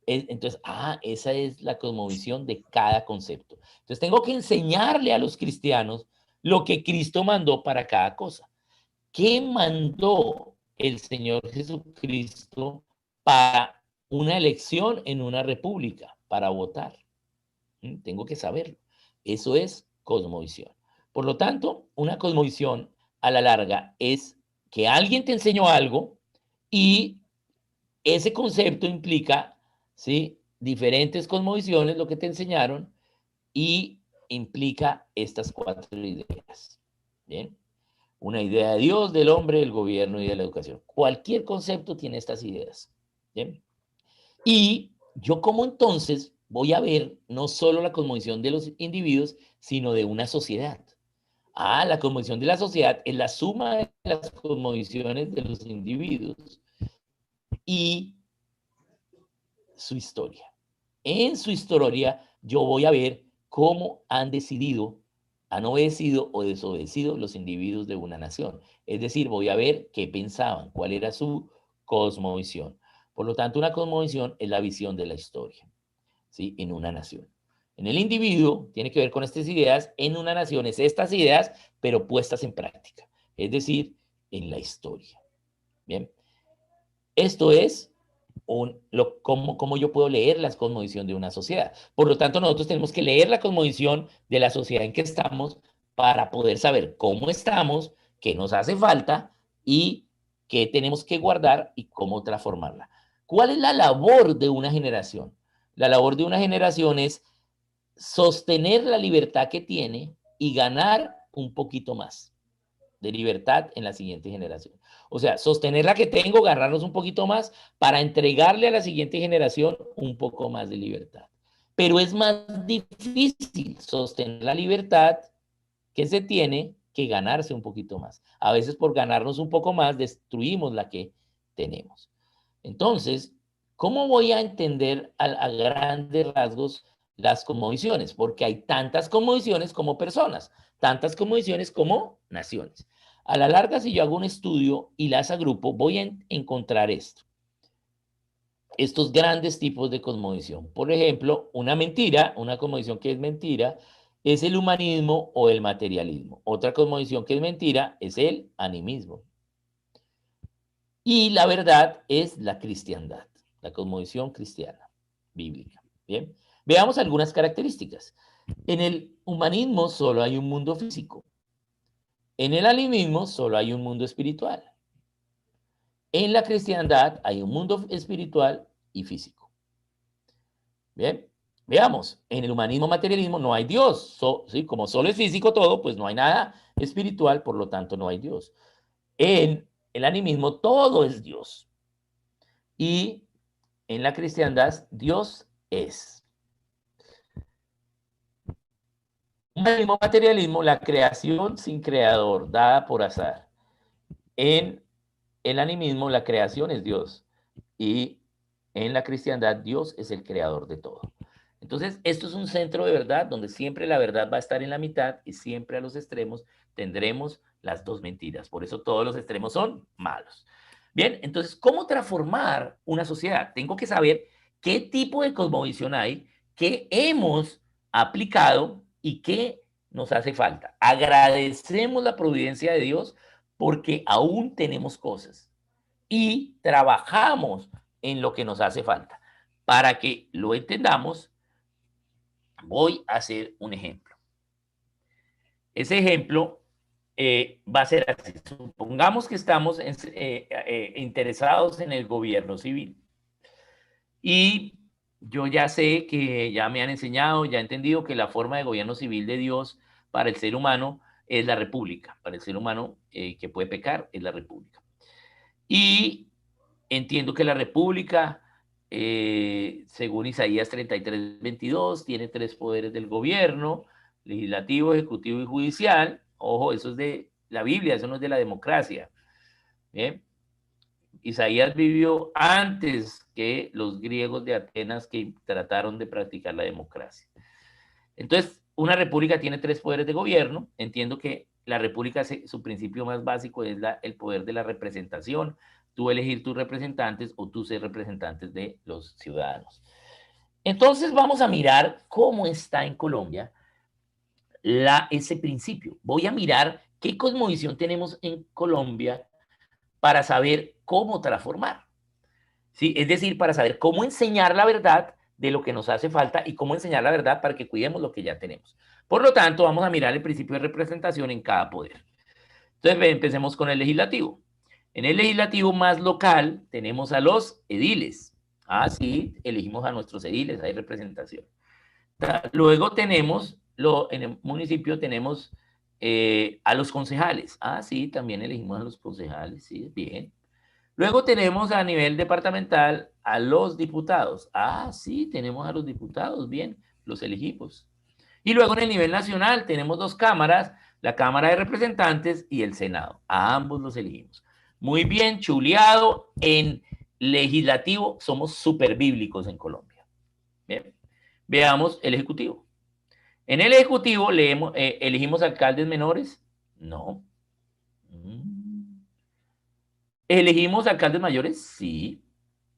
Entonces, esa es la cosmovisión de cada concepto. Entonces, tengo que enseñarle a los cristianos lo que Cristo mandó para cada cosa. ¿Qué mandó el Señor Jesucristo para una elección en una república, para votar? Tengo que saberlo. Eso es cosmovisión. Por lo tanto, una cosmovisión a la larga es que alguien te enseñó algo y ese concepto implica, ¿sí?, diferentes cosmovisiones, lo que te enseñaron, y implica estas 4 ideas. ¿Bien? Una idea de Dios, del hombre, del gobierno y de la educación. Cualquier concepto tiene estas ideas. ¿Bien? Y yo como entonces voy a ver no solo la cosmovisión de los individuos, sino de una sociedad. La cosmovisión de la sociedad es la suma de las cosmovisiones de los individuos y su historia. En su historia yo voy a ver cómo han decidido, han obedecido o desobedecido los individuos de una nación. Es decir, voy a ver qué pensaban, cuál era su cosmovisión. Por lo tanto, una cosmovisión es la visión de la historia, ¿sí?, en una nación. En el individuo tiene que ver con estas ideas, en una nación es estas ideas, pero puestas en práctica. Es decir, en la historia. Bien, esto es cómo yo puedo leer la cosmovisión de una sociedad. Por lo tanto, nosotros tenemos que leer la cosmovisión de la sociedad en que estamos para poder saber cómo estamos, qué nos hace falta y qué tenemos que guardar y cómo transformarla. ¿Cuál es la labor de una generación? La labor de una generación es sostener la libertad que tiene y ganar un poquito más de libertad en la siguiente generación. O sea, sostener la que tengo, agarrarnos un poquito más para entregarle a la siguiente generación un poco más de libertad. Pero es más difícil sostener la libertad que se tiene que ganarse un poquito más. A veces por ganarnos un poco más destruimos la que tenemos. Entonces, ¿cómo voy a entender a grandes rasgos las cosmovisiones? Porque hay tantas cosmovisiones como personas, tantas cosmovisiones como naciones. A la larga, si yo hago un estudio y las agrupo, voy a encontrar esto. estos grandes tipos de cosmovisión. Por ejemplo, una mentira, una cosmovisión que es mentira, es el humanismo o el materialismo. Otra cosmovisión que es mentira es el animismo. Y la verdad es la cristiandad, la cosmovisión cristiana, bíblica. Bien, veamos algunas características. En el humanismo solo hay un mundo físico. En el animismo solo hay un mundo espiritual. En la cristiandad hay un mundo espiritual y físico. Bien, veamos, en el humanismo materialismo no hay Dios. ¿Sí? Como solo es físico todo, pues no hay nada espiritual, por lo tanto no hay Dios. En el animismo todo es Dios. Y en la cristiandad Dios es. Humanismo materialismo, la creación sin creador, dada por azar. En el animismo, la creación es Dios. Y en la cristiandad, Dios es el creador de todo. Entonces, esto es un centro de verdad donde siempre la verdad va a estar en la mitad y siempre a los extremos tendremos las dos mentiras. Por eso todos los extremos son malos. Bien, entonces, ¿cómo transformar una sociedad? Tengo que saber qué tipo de cosmovisión hay, qué hemos aplicado y qué nos hace falta. Agradecemos la providencia de Dios porque aún tenemos cosas y trabajamos en lo que nos hace falta. Para que lo entendamos, voy a hacer un ejemplo. Ese ejemplo va a ser así. Supongamos que estamos interesados en el gobierno civil y yo ya sé que ya me han enseñado, ya he entendido que la forma de gobierno civil de Dios para el ser humano es la república. Para el ser humano que puede pecar es la república. Y entiendo que la república, según Isaías 33:22, tiene tres poderes del gobierno: legislativo, ejecutivo y judicial. Ojo, eso es de la Biblia, eso no es de la democracia. ¿Bien? Isaías vivió antes que los griegos de Atenas que trataron de practicar la democracia. Entonces, una república tiene tres poderes de gobierno. Entiendo que la república, su principio más básico es el poder de la representación. Tú elegir tus representantes o tú ser representantes de los ciudadanos. Entonces, vamos a mirar cómo está en Colombia ese principio. Voy a mirar qué cosmovisión tenemos en Colombia para saber cómo transformar. ¿Sí? Es decir, para saber cómo enseñar la verdad de lo que nos hace falta y cómo enseñar la verdad para que cuidemos lo que ya tenemos. Por lo tanto, vamos a mirar el principio de representación en cada poder. Entonces, empecemos con el legislativo. En el legislativo más local tenemos a los ediles. Ah, sí, elegimos a nuestros ediles, hay representación. Luego tenemos, en el municipio tenemos a los concejales. Ah, sí, también elegimos a los concejales, sí, bien. Luego tenemos a nivel departamental a los diputados. Ah, sí, tenemos a los diputados, bien, los elegimos. Y luego en el nivel nacional tenemos dos cámaras, la Cámara de Representantes y el Senado. A ambos los elegimos. Muy bien, chuleado. En legislativo somos súper bíblicos en Colombia. Bien. Veamos el Ejecutivo. En el Ejecutivo elegimos alcaldes menores. No. ¿Elegimos alcaldes mayores? Sí.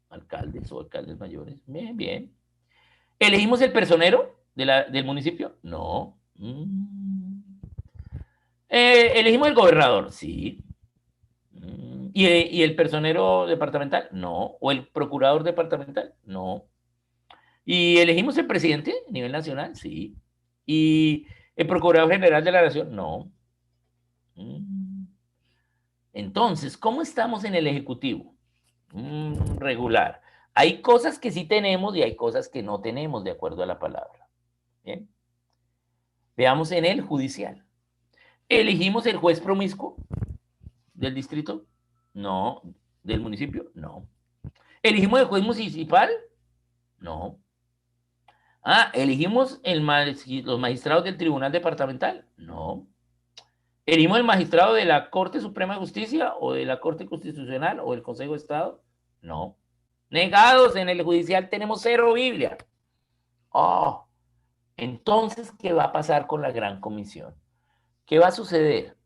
Alcaldes o alcaldes mayores. Bien, bien. ¿Elegimos el personero del municipio? No. ¿Elegimos el gobernador? Sí. ¿Y el personero departamental? No. ¿O el procurador departamental? No. ¿Y elegimos el presidente a nivel nacional? Sí. ¿Y el procurador general de la nación? No. Entonces, ¿cómo estamos en el Ejecutivo? Regular. Hay cosas que sí tenemos y hay cosas que no tenemos de acuerdo a la palabra. Bien. Veamos en el judicial. ¿Elegimos el juez promiscuo del distrito? No. ¿Del municipio? No. ¿Elegimos el juez municipal? No. Ah, ¿elegimos los magistrados del tribunal departamental? No. ¿Elegimos el magistrado de la Corte Suprema de Justicia o de la Corte Constitucional o del Consejo de Estado? No. Negados, en el judicial tenemos cero Biblia. Oh, entonces, ¿qué va a pasar con la Gran Comisión? ¿Qué va a suceder?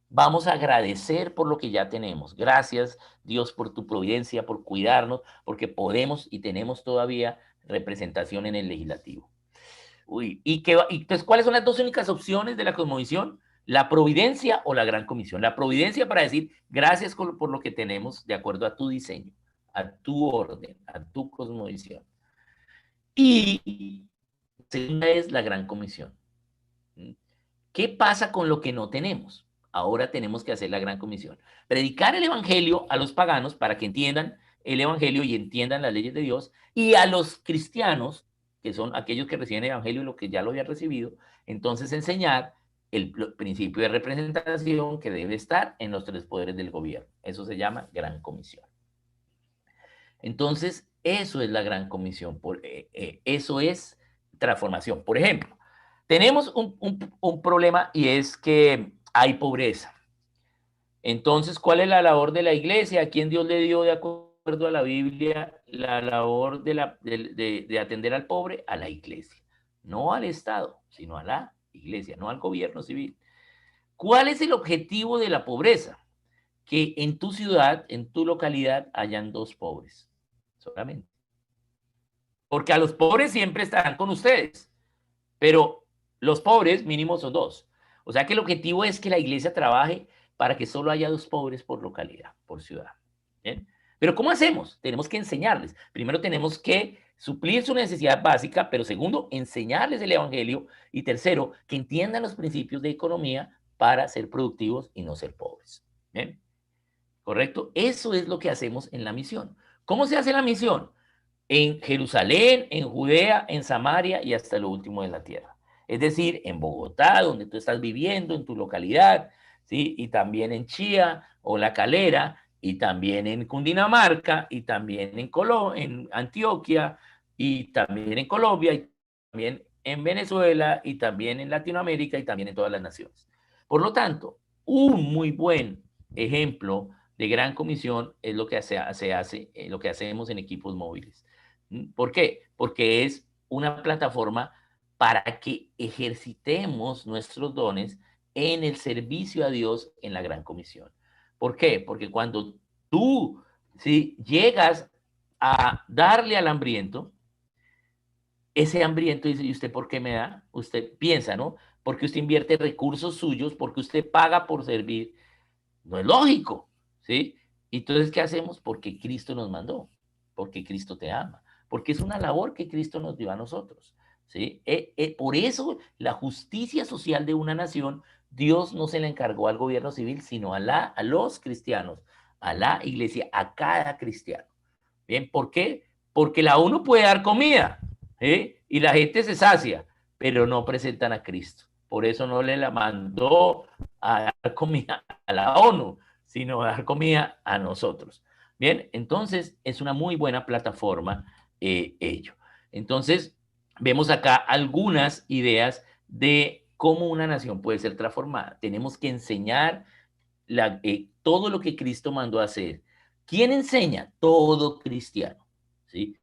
Vamos a agradecer por lo que ya tenemos. Gracias, Dios, por tu providencia, por cuidarnos, porque podemos y tenemos todavía representación en el legislativo. Uy, entonces, ¿cuáles son las dos únicas opciones de la cosmovisión? La providencia o la gran comisión. La providencia para decir gracias por lo que tenemos de acuerdo a tu diseño, a tu orden, a tu cosmovisión. Y segunda es la gran comisión. ¿Qué pasa con lo que no tenemos? Ahora tenemos que hacer la gran comisión. Predicar el evangelio a los paganos para que entiendan el evangelio y entiendan las leyes de Dios, y a los cristianos, que son aquellos que reciben el evangelio y los que ya lo habían recibido, entonces enseñar el principio de representación que debe estar en los tres poderes del gobierno. Eso se llama gran comisión. Entonces, eso es la gran comisión. Eso es transformación. Por ejemplo, tenemos un problema, y es que hay pobreza. Entonces, ¿cuál es la labor de la iglesia? ¿A quién Dios le dio, de acuerdo a la Biblia, la labor de atender al pobre? A la iglesia. No al Estado, sino a la iglesia, no al gobierno civil. ¿Cuál es el objetivo de la pobreza? Que en tu ciudad, en tu localidad, hayan dos pobres solamente. Porque a los pobres siempre estarán con ustedes, pero los pobres mínimo son dos. O sea que el objetivo es que la iglesia trabaje para que solo haya dos pobres por localidad, por ciudad. ¿Bien? Pero ¿cómo hacemos? Tenemos que enseñarles. Primero tenemos que suplir su necesidad básica, pero segundo, enseñarles el evangelio, y tercero, que entiendan los principios de economía para ser productivos y no ser pobres. ¿Bien? ¿Correcto? Eso es lo que hacemos en la misión. ¿Cómo se hace la misión? En Jerusalén, en Judea, en Samaria y hasta lo último de la tierra. Es decir, en Bogotá, donde tú estás viviendo, en tu localidad, ¿sí? Y también en Chía o La Calera, y también en Cundinamarca, y también en Antioquia, y también en Colombia, y también en Venezuela, y también en Latinoamérica, y también en todas las naciones. Por lo tanto, un muy buen ejemplo de gran comisión es lo que lo que hacemos en equipos móviles. ¿Por qué? Porque es una plataforma para que ejercitemos nuestros dones en el servicio a Dios en la gran comisión. ¿Por qué? Porque cuando tú, ¿sí?, llegas a darle al hambriento, ese hambriento dice: ¿y usted por qué me da? Usted piensa, ¿no? Porque usted invierte recursos suyos, porque usted paga por servir. No es lógico, ¿sí? Entonces, ¿qué hacemos? Porque Cristo nos mandó, porque Cristo te ama, porque es una labor que Cristo nos dio a nosotros, ¿sí? Por eso la justicia social de una nación, Dios no se la encargó al gobierno civil, sino a los cristianos, a la iglesia, a cada cristiano. ¿Bien? ¿Por qué? Porque la ONU puede dar comida, ¿eh? Y la gente se sacia, pero no presentan a Cristo. Por eso no le la mandó a dar comida a la ONU, sino a dar comida a nosotros. Bien, entonces es una muy buena plataforma ello. Entonces, vemos acá algunas ideas de cómo una nación puede ser transformada. Tenemos que enseñar todo lo que Cristo mandó a hacer. ¿Quién enseña? Todo cristiano, ¿sí?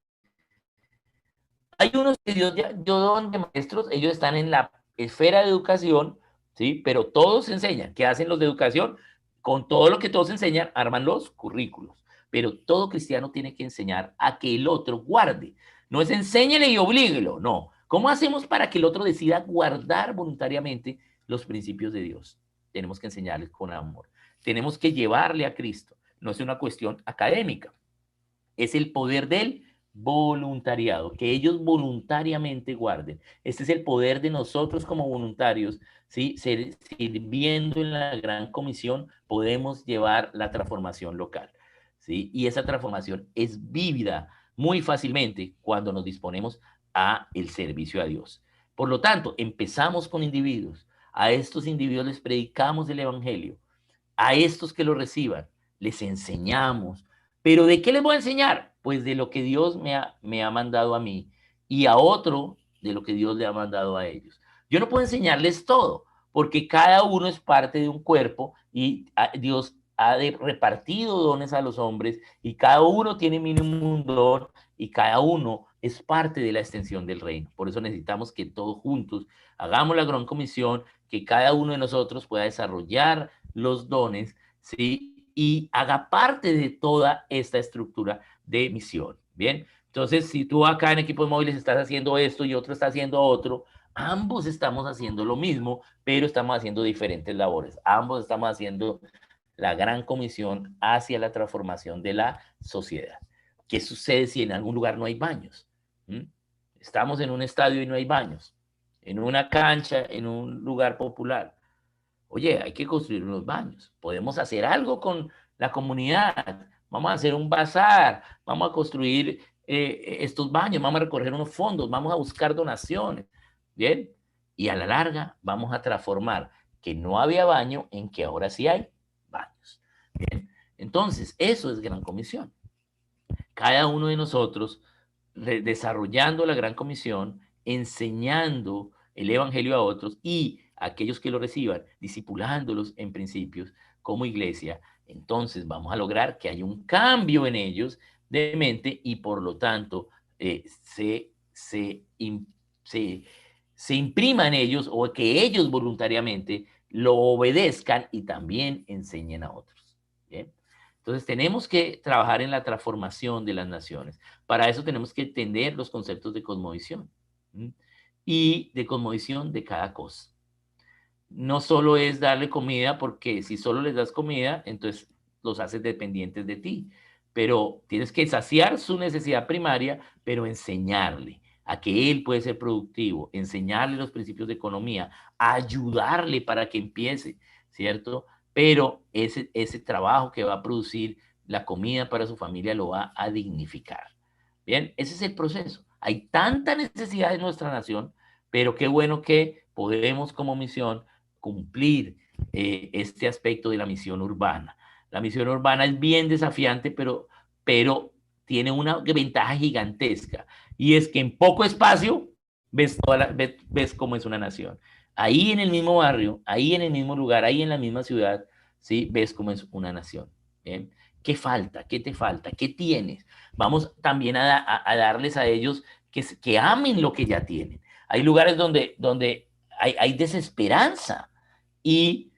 Hay unos que Dios ya dio de maestros, ellos están en la esfera de educación, ¿sí? Pero todos enseñan. ¿Qué hacen los de educación? Con todo lo que todos enseñan, arman los currículos. Pero todo cristiano tiene que enseñar a que el otro guarde. No es enséñele y oblíguelo, no. ¿Cómo hacemos para que el otro decida guardar voluntariamente los principios de Dios? Tenemos que enseñarles con amor. Tenemos que llevarle a Cristo. No es una cuestión académica. Es el poder del voluntariado, que ellos voluntariamente guarden. Este es el poder de nosotros como voluntarios, ¿sí? Sirviendo en la gran comisión, podemos llevar la transformación local, ¿sí? Y esa transformación es vívida muy fácilmente cuando nos disponemos a el servicio a Dios. Por lo tanto, empezamos con individuos. A estos individuos les predicamos el evangelio. A estos que lo reciban, les enseñamos. ¿Pero de qué les voy a enseñar? Pues de lo que Dios me ha mandado a mí, y a otro de lo que Dios le ha mandado a ellos. Yo no puedo enseñarles todo, porque cada uno es parte de un cuerpo, y Dios ha repartido dones a los hombres, y cada uno tiene mínimo un don, y cada uno es parte de la extensión del reino. Por eso necesitamos que todos juntos hagamos la gran comisión, que cada uno de nosotros pueda desarrollar los dones, ¿sí? Y haga parte de toda esta estructura de misión, ¿bien? Entonces, si tú acá en Equipos Móviles estás haciendo esto y otro está haciendo otro, ambos estamos haciendo lo mismo, pero estamos haciendo diferentes labores. Ambos estamos haciendo la gran comisión hacia la transformación de la sociedad. ¿Qué sucede si en algún lugar no hay baños? ¿Mm? Estamos en un estadio y no hay baños. En una cancha, en un lugar popular. Oye, hay que construir unos baños. Podemos hacer algo con la comunidad. Vamos a hacer un bazar. Vamos a construir estos baños. Vamos a recoger unos fondos. Vamos a buscar donaciones. Bien. Y a la larga vamos a transformar que no había baño en que ahora sí hay baños. Bien. Entonces, eso es Gran Comisión. Cada uno de nosotros desarrollando la Gran Comisión, enseñando el Evangelio a otros y a aquellos que lo reciban, discipulándolos en principios como iglesia, entonces vamos a lograr que haya un cambio en ellos de mente y por lo tanto se imprima en ellos o que ellos voluntariamente lo obedezcan y también enseñen a otros. ¿Bien? Entonces tenemos que trabajar en la transformación de las naciones. Para eso tenemos que entender los conceptos de cosmovisión, ¿sí? Y de cosmovisión de cada cosa. No solo es darle comida, porque si solo les das comida, entonces los haces dependientes de ti. Pero tienes que saciar su necesidad primaria, pero enseñarle a que él puede ser productivo, enseñarle los principios de economía, ayudarle para que empiece, ¿cierto? Pero ese trabajo que va a producir la comida para su familia lo va a dignificar. Bien, ese es el proceso. Hay tanta necesidad en nuestra nación, pero qué bueno que podemos como misión cumplir este aspecto de la misión urbana. La misión urbana es bien desafiante, pero tiene una ventaja gigantesca, y es que en poco espacio ves cómo es una nación. Ahí en el mismo barrio, ahí en el mismo lugar, ahí en la misma ciudad, ¿sí? Ves cómo es una nación. ¿Bien? ¿Qué falta? ¿Qué te falta? ¿Qué tienes? Vamos también a darles a ellos que amen lo que ya tienen. Hay lugares donde hay desesperanza y,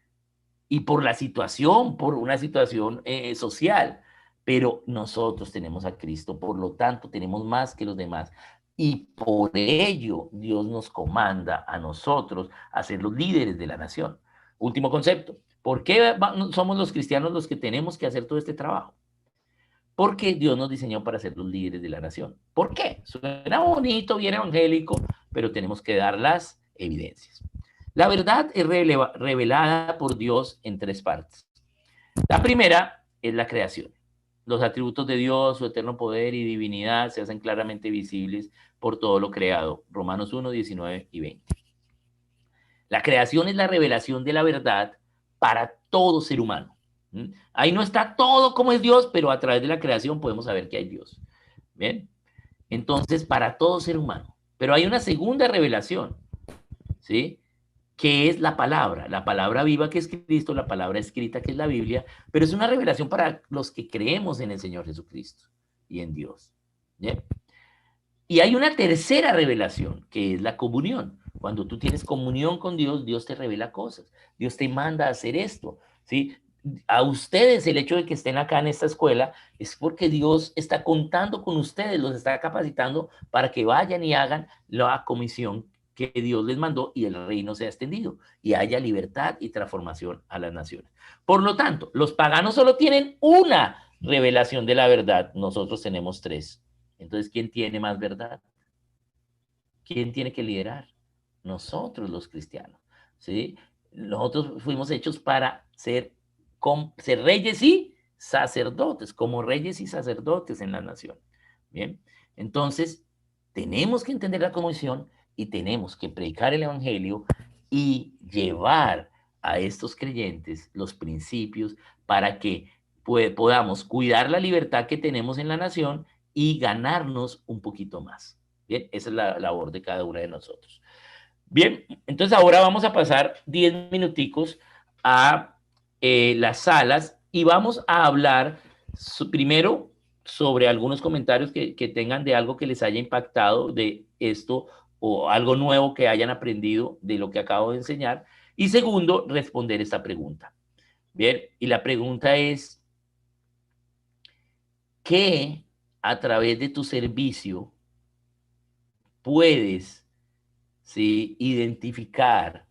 y por la situación, por una situación social. Pero nosotros tenemos a Cristo, por lo tanto tenemos más que los demás. Y por ello Dios nos comanda a nosotros a ser los líderes de la nación. Último concepto. ¿Por qué somos los cristianos los que tenemos que hacer todo este trabajo? Porque Dios nos diseñó para ser los líderes de la nación. ¿Por qué? Suena bonito, bien evangélico, pero tenemos que dar las evidencias. La verdad es revelada por Dios en tres partes. La primera es la creación. Los atributos de Dios, su eterno poder y divinidad se hacen claramente visibles por todo lo creado. Romanos 1, 19 y 20. La creación es la revelación de la verdad para todo ser humano. Ahí no está todo como es Dios, pero a través de la creación podemos saber que hay Dios. ¿Bien? Entonces, para todo ser humano. Pero hay una segunda revelación, ¿sí? Que es la palabra viva que es Cristo, la palabra escrita que es la Biblia, pero es una revelación para los que creemos en el Señor Jesucristo y en Dios. ¿Bien? Y hay una tercera revelación, que es la comunión. Cuando tú tienes comunión con Dios, Dios te revela cosas. Dios te manda a hacer esto, ¿sí? A ustedes el hecho de que estén acá en esta escuela es porque Dios está contando con ustedes, los está capacitando para que vayan y hagan la comisión que Dios les mandó y el reino sea extendido y haya libertad y transformación a las naciones. Por lo tanto, los paganos solo tienen una revelación de la verdad, nosotros tenemos tres. Entonces, ¿quién tiene más verdad? ¿Quién tiene que liderar? Nosotros los cristianos, ¿sí? Nosotros fuimos hechos para ser reyes y sacerdotes, como reyes y sacerdotes en la nación. Bien, entonces tenemos que entender la comisión y tenemos que predicar el evangelio y llevar a estos creyentes los principios para que podamos cuidar la libertad que tenemos en la nación y ganarnos un poquito más. Bien, esa es la labor de cada uno de nosotros. Bien, entonces ahora vamos a pasar 10 minuticos a las salas y vamos a hablar primero sobre algunos comentarios que tengan de algo que les haya impactado de esto o algo nuevo que hayan aprendido de lo que acabo de enseñar. Y segundo, responder esta pregunta. Bien, y la pregunta es, ¿qué a través de tu servicio puedes, ¿sí?, identificar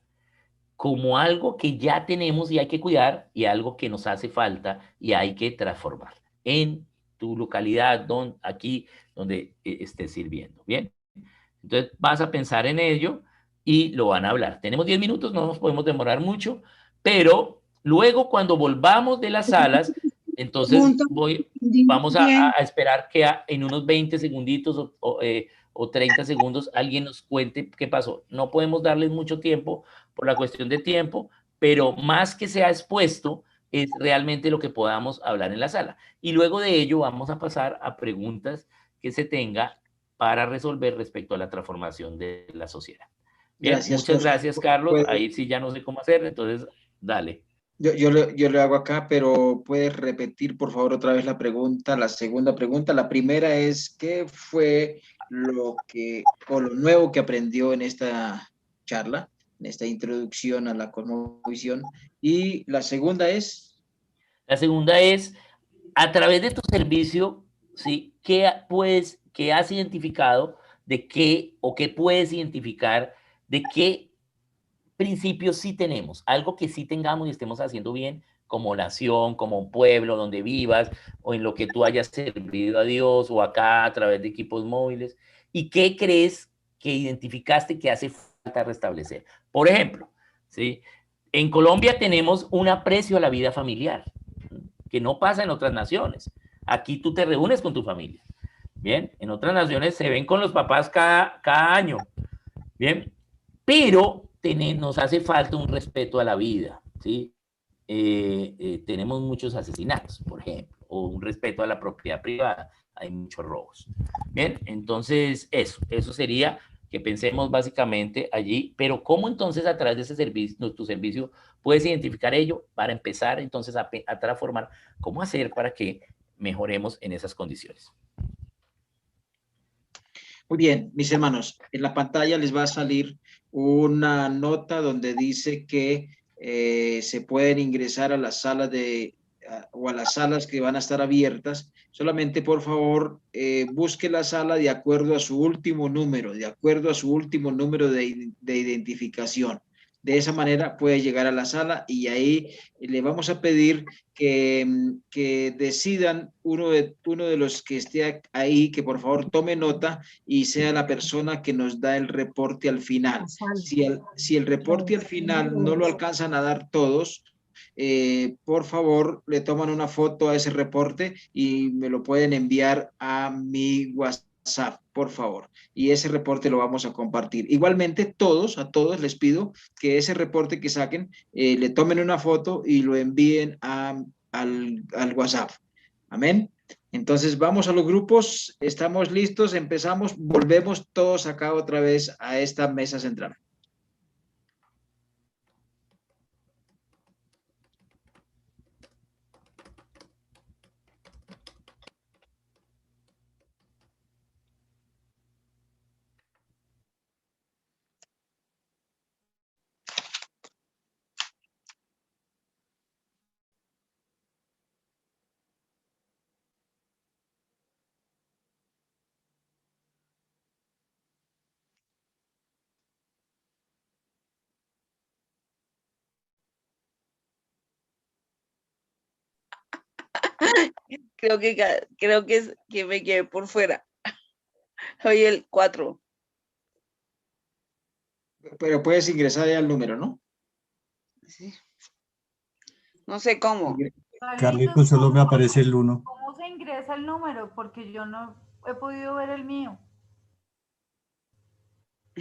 como algo que ya tenemos y hay que cuidar y algo que nos hace falta y hay que transformar en tu localidad, aquí donde estés sirviendo? Bien, entonces vas a pensar en ello y lo van a hablar. Tenemos 10 minutos, no nos podemos demorar mucho, pero luego cuando volvamos de las salas, entonces vamos a esperar que en unos 20 segunditos o 30 segundos alguien nos cuente qué pasó. No podemos darles mucho tiempo por la cuestión de tiempo, pero más que sea expuesto es realmente lo que podamos hablar en la sala. Y luego de ello vamos a pasar a preguntas que se tenga para resolver respecto a la transformación de la sociedad. Bien, Gracias, muchas Oscar. gracias, Carlos. Ahí sí ya no sé cómo hacer, entonces dale. Yo le hago acá, pero puedes repetir, por favor, otra vez la pregunta, la segunda pregunta. La primera es, ¿qué fue lo nuevo que aprendió en esta charla, en esta introducción a la cosmovisión? Y la segunda es... La segunda es, a través de tu servicio, ¿sí?, ¿qué has identificado de qué o qué puedes identificar de qué principios sí tenemos? Algo que sí tengamos y estemos haciendo bien como nación, como pueblo donde vivas o en lo que tú hayas servido a Dios o acá a través de equipos móviles. ¿Y qué crees que identificaste que hace falta restablecer? Por ejemplo, ¿sí?, en Colombia tenemos un aprecio a la vida familiar que no pasa en otras naciones. Aquí tú te reúnes con tu familia. Bien, en otras naciones se ven con los papás cada año. Bien, pero nos hace falta un respeto a la vida, ¿sí? Tenemos muchos asesinatos, por ejemplo, o un respeto a la propiedad privada, hay muchos robos. Bien, entonces eso sería que pensemos básicamente allí, pero ¿cómo entonces a través de ese servicio, tu servicio, puedes identificar ello para empezar entonces a transformar? ¿Cómo hacer para que mejoremos en esas condiciones? Muy bien, mis hermanos, en la pantalla les va a salir una nota donde dice que se pueden ingresar a las salas o a las salas que van a estar abiertas. Solamente, por favor, busque la sala de acuerdo a su último número, de identificación. De esa manera puede llegar a la sala y ahí le vamos a pedir que decidan uno de los que esté ahí, que por favor tome nota y sea la persona que nos da el reporte al final. Si el reporte al final no lo alcanzan a dar todos, por favor le toman una foto a ese reporte y me lo pueden enviar a mi WhatsApp, por favor. Y ese reporte lo vamos a compartir. Igualmente, a todos les pido que ese reporte que saquen, le tomen una foto y lo envíen al WhatsApp. Amén. Entonces vamos a los grupos, estamos listos, empezamos, volvemos todos acá otra vez a esta mesa central. creo que me quedé por fuera. Soy el 4. Pero puedes ingresar ya al número, ¿no? Sí. No sé cómo. Carlitos, solo me aparece el 1. ¿Cómo se ingresa el número? Porque yo no he podido ver el mío.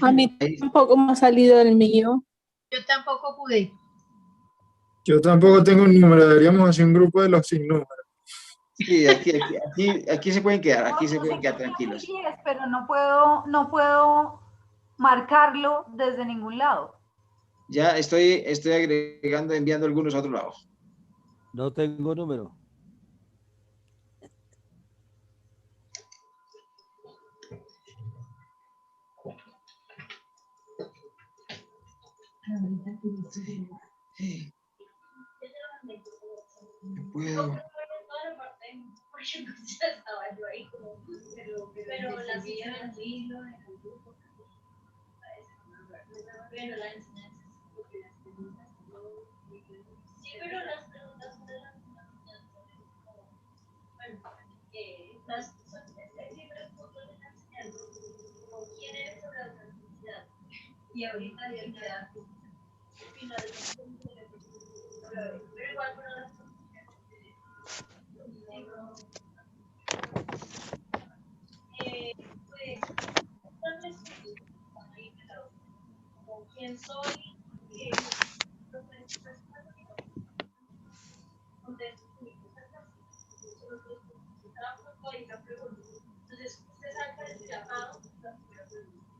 A mí tampoco me ha salido el mío. Yo tampoco pude. Yo tampoco tengo un número, deberíamos hacer un grupo de los sin números. Sí, aquí se pueden quedar, aquí se pueden quedar tranquilos. Pero no puedo marcarlo desde ningún lado. Ya estoy agregando, enviando algunos a otro lado. No tengo número. puedo.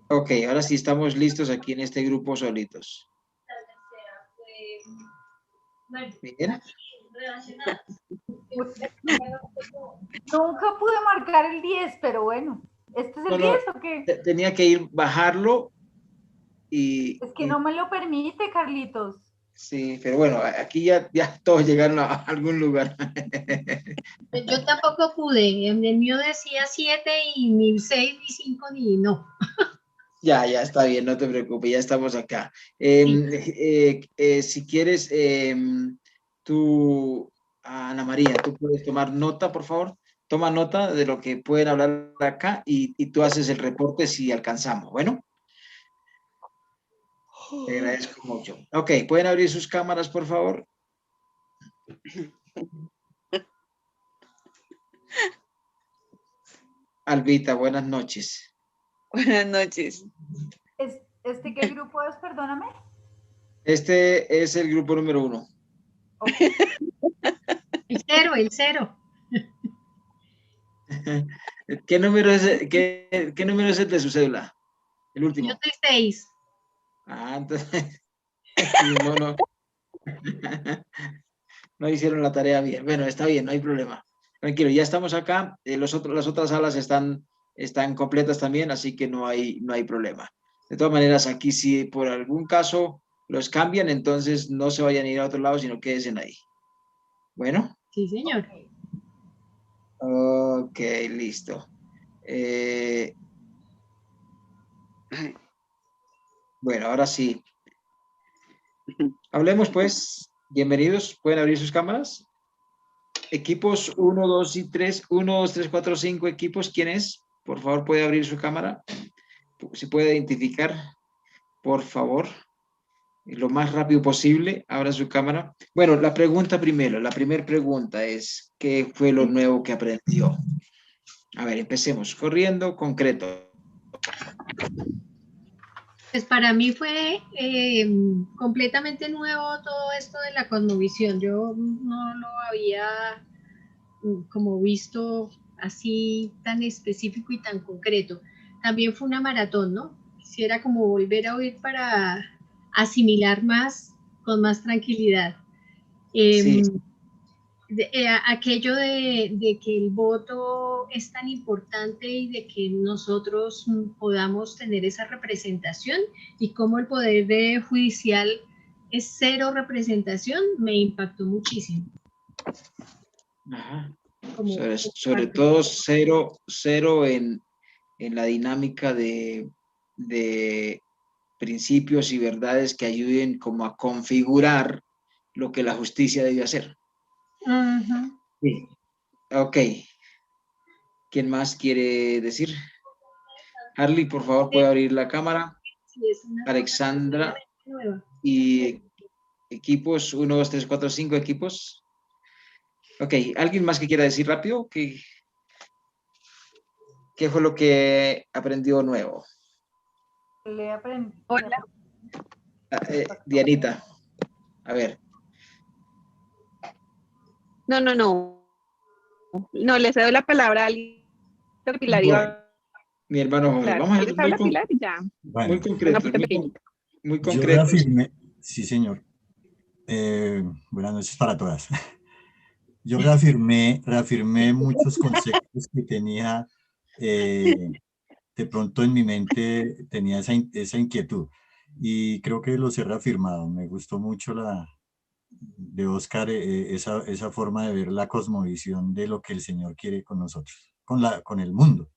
Ok, ahora sí estamos listos aquí en este grupo solitos. Bien. Nunca pude marcar el 10, pero bueno. ¿Este es el No, 10 o qué? tenía que ir bajarlo y Es que no me lo permite, Carlitos. sí, pero bueno, aquí ya todos llegaron a algún lugar. Yo tampoco pude. En el mío decía 7 y ni 6 ni 5 ni no. Ya está bien, no te preocupes, ya estamos acá. Si quieres, tú, Ana María, tú puedes tomar nota, por favor. Toma nota de lo que pueden hablar acá y tú haces el reporte si alcanzamos. Bueno, te agradezco mucho. Ok, ¿pueden abrir sus cámaras, por favor? Albita, buenas noches. Buenas noches. ¿Este qué grupo es? Perdóname. Este es el grupo número 1. El cero. ¿Qué número es, qué número es el de su cédula? El último. Yo soy 6. Ah, entonces, no. No hicieron la tarea bien. Bueno, está bien, no hay problema. Tranquilo, ya estamos acá. Las otras salas están completas también, así que no hay problema. De todas maneras, aquí si por algún caso los cambian, entonces no se vayan a ir a otro lado, sino quédense ahí. Bueno. Sí, señor. Ok, listo. Bueno, ahora sí. Hablemos pues. Bienvenidos. ¿Pueden abrir sus cámaras? Equipos 1, 2 y 3. 1, 2, 3, 4, 5 equipos. ¿Quién es? Por favor, puede abrir su cámara. Si puede identificar, por favor. Lo más rápido posible. Abra su cámara. Bueno, la pregunta primero. La primera pregunta es, ¿qué fue lo nuevo que aprendió? A ver, empecemos. Corriendo, concreto. Pues para mí fue completamente nuevo todo esto de la cosmovisión. Yo no lo había como visto así tan específico y tan concreto. También fue una maratón, ¿no? Quisiera como volver a oír para asimilar más, con más tranquilidad. Sí. Aquello de que el voto es tan importante y de que nosotros podamos tener esa representación y cómo el poder judicial es cero representación, me impactó muchísimo. Ajá. Sobre todo cero en la dinámica de principios y verdades que ayuden como a configurar lo que la justicia debe hacer. Uh-huh. Sí. Ok. ¿Quién más quiere decir? Harley, por favor, puede abrir la cámara. Alexandra y equipos 1, 2, 3, 4, 5 equipos. Ok, ¿alguien más que quiera decir rápido? ¿Qué fue lo que aprendió nuevo? Le aprendí. Hola. Dianita, a ver. No. No, le cedo la palabra a alguien. Pilar iba Mi hermano Jorge. a Vamos a hablar. ser Pilar y ya. muy Bueno, concretos, muy yo concretos. reafirmé, sí señor. Buenas noches para todas. Yo reafirmé muchos conceptos que tenía, de pronto en mi mente tenía esa inquietud y creo que los he reafirmado. Me gustó mucho de Oscar, esa forma de ver la cosmovisión de lo que el Señor quiere con nosotros, con el mundo.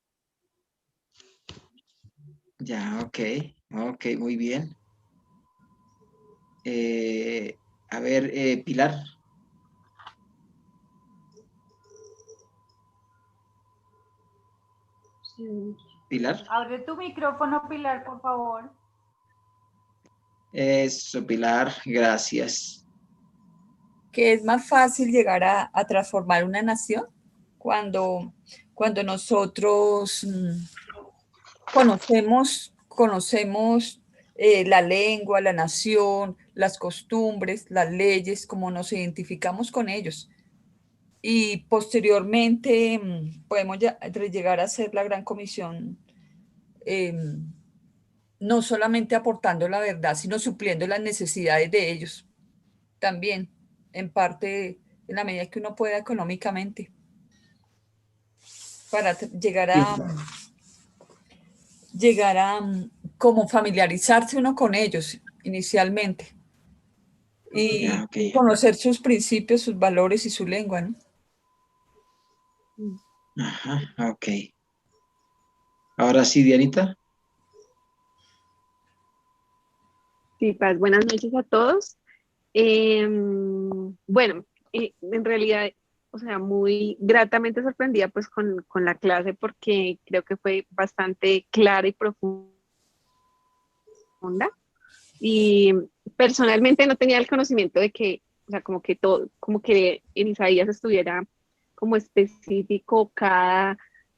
Ya, ok, ok, muy bien. A ver, Pilar. Pilar. Abre tu micrófono, Pilar, por favor. Eso, Pilar, gracias. Que es más fácil llegar a transformar una nación cuando nosotros conocemos la lengua, la nación, las costumbres, las leyes, cómo nos identificamos con ellos. Y posteriormente podemos llegar a hacer la gran comisión, no solamente aportando la verdad, sino supliendo las necesidades de ellos también, en parte, en la medida que uno pueda económicamente, para llegar a como familiarizarse uno con ellos inicialmente y Ya, ok. conocer sus principios, sus valores y su lengua, ¿no? Ajá, ok. Ahora sí, Dianita. Sí, Paz, buenas noches a todos. Bueno, en realidad, o sea, muy gratamente sorprendida pues con la clase porque creo que fue bastante clara y profunda. Y personalmente no tenía el conocimiento de que, o sea, como que todo, como que en Isaías estuviera como específico cada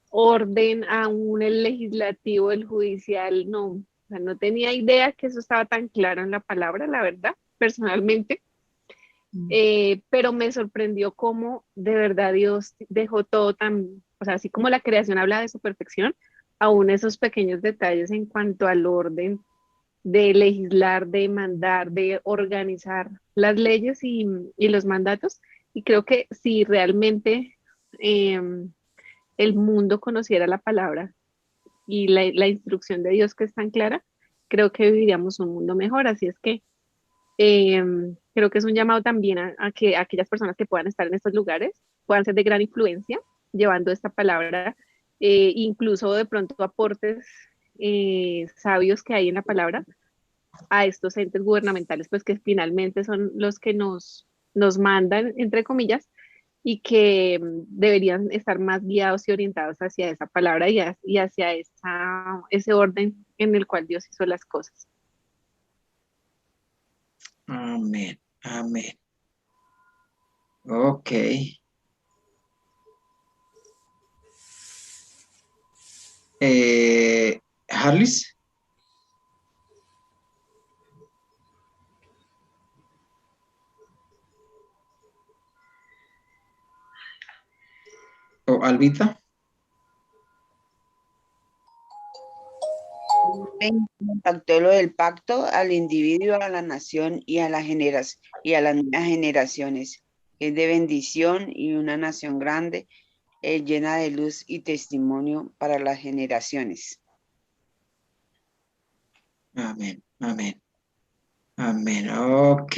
orden, aún el legislativo, el judicial, no, o sea, no tenía idea que eso estaba tan claro en la palabra, la verdad, personalmente. Pero me sorprendió cómo de verdad Dios dejó todo tan, o sea, así como la creación habla de su perfección, aún esos pequeños detalles en cuanto al orden de legislar, de mandar, de organizar las leyes y los mandatos. Y creo que si realmente eh, el mundo conociera la palabra y la instrucción de Dios que es tan clara, creo que viviríamos un mundo mejor. Así es que eh, creo que es un llamado también a que aquellas personas que puedan estar en estos lugares puedan ser de gran influencia llevando esta palabra, incluso de pronto aportes sabios que hay en la palabra a estos entes gubernamentales, pues que finalmente son los que nos mandan, entre comillas, y que deberían estar más guiados y orientados hacia esa palabra y hacia ese orden en el cual Dios hizo las cosas. Amén, amén. Ok. Harlis. O Albita. Me impactó lo del pacto al individuo, a la nación y a las nuevas generaciones. Es de bendición y una nación grande, llena de luz y testimonio para las generaciones. Amén, amén, amén. Ok.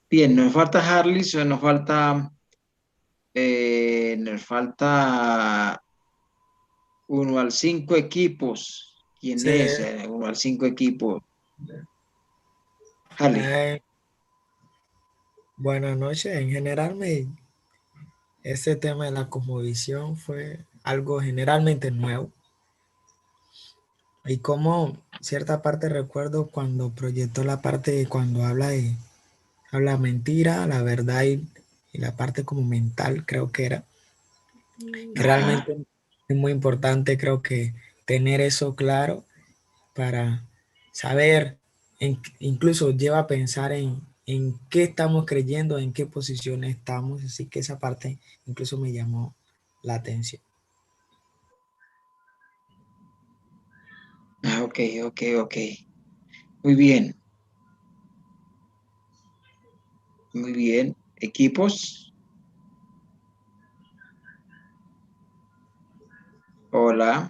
Bien, nos falta Harlis o nos falta 1 al 5 equipos. ¿Quién Sí. es? 1 al 5 equipos. Harley. Buenas noches. En general, este tema de la cosmovisión fue algo generalmente nuevo. Y como cierta parte recuerdo cuando proyectó la parte cuando habla mentira, la verdad y la parte como mental, creo que era. Que realmente es muy importante, creo que tener eso claro para saber, incluso lleva a pensar en qué estamos creyendo, en qué posición estamos, así que esa parte incluso me llamó la atención. Ok. Muy bien. Muy bien. Equipos. Hola.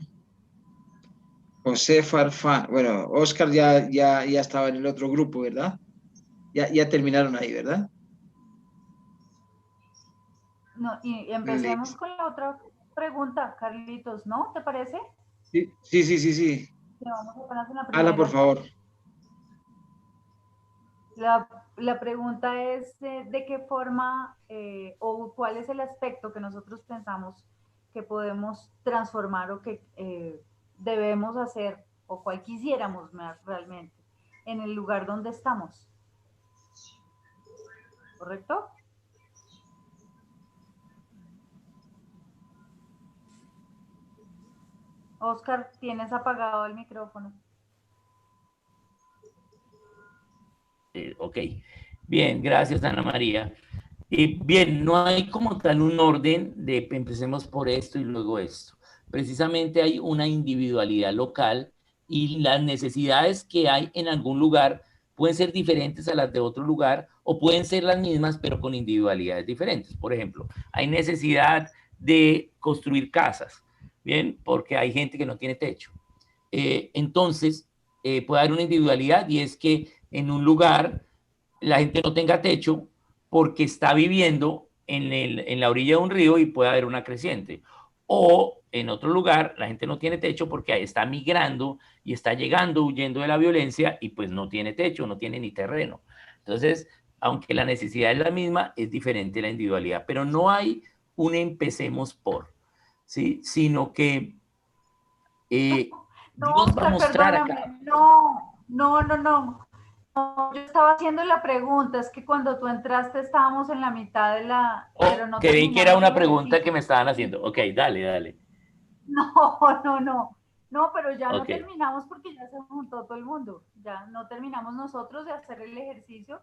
José Farfán. Bueno, Oscar ya estaba en el otro grupo, ¿verdad? Ya terminaron ahí, ¿verdad? No, y empecemos Listo. con la otra pregunta, Carlitos, ¿no? ¿Te parece? Sí. Vamos apenas en la Ala, por primera. favor. La pregunta es de qué forma o cuál es el aspecto que nosotros pensamos que podemos transformar o que debemos hacer o cuál quisiéramos más realmente en el lugar donde estamos. ¿Correcto? Oscar, tienes apagado el micrófono. Ok. Bien, gracias, Ana María. Bien, no hay como tal un orden de empecemos por esto y luego esto. Precisamente hay una individualidad local y las necesidades que hay en algún lugar pueden ser diferentes a las de otro lugar o pueden ser las mismas pero con individualidades diferentes. Por ejemplo, hay necesidad de construir casas, ¿bien? Porque hay gente que no tiene techo. Entonces, puede haber una individualidad y es que en un lugar la gente no tenga techo porque está viviendo en la orilla de un río y puede haber una creciente. O en otro lugar la gente no tiene techo porque está migrando y está llegando huyendo de la violencia y pues no tiene techo, no tiene ni terreno. Entonces, aunque la necesidad es la misma, es diferente la individualidad, pero no hay un empecemos por, ¿sí? Sino que No, Dios va a Oscar, mostrar perdóname. acá. No. Yo estaba haciendo la pregunta, es que cuando tú entraste estábamos en la mitad de la, pero no Creí que era terminamos una el pregunta ejercicio. que me estaban haciendo. Ok, dale. No, pero ya no Ok. terminamos porque ya se juntó todo el mundo. Ya no terminamos nosotros de hacer el ejercicio.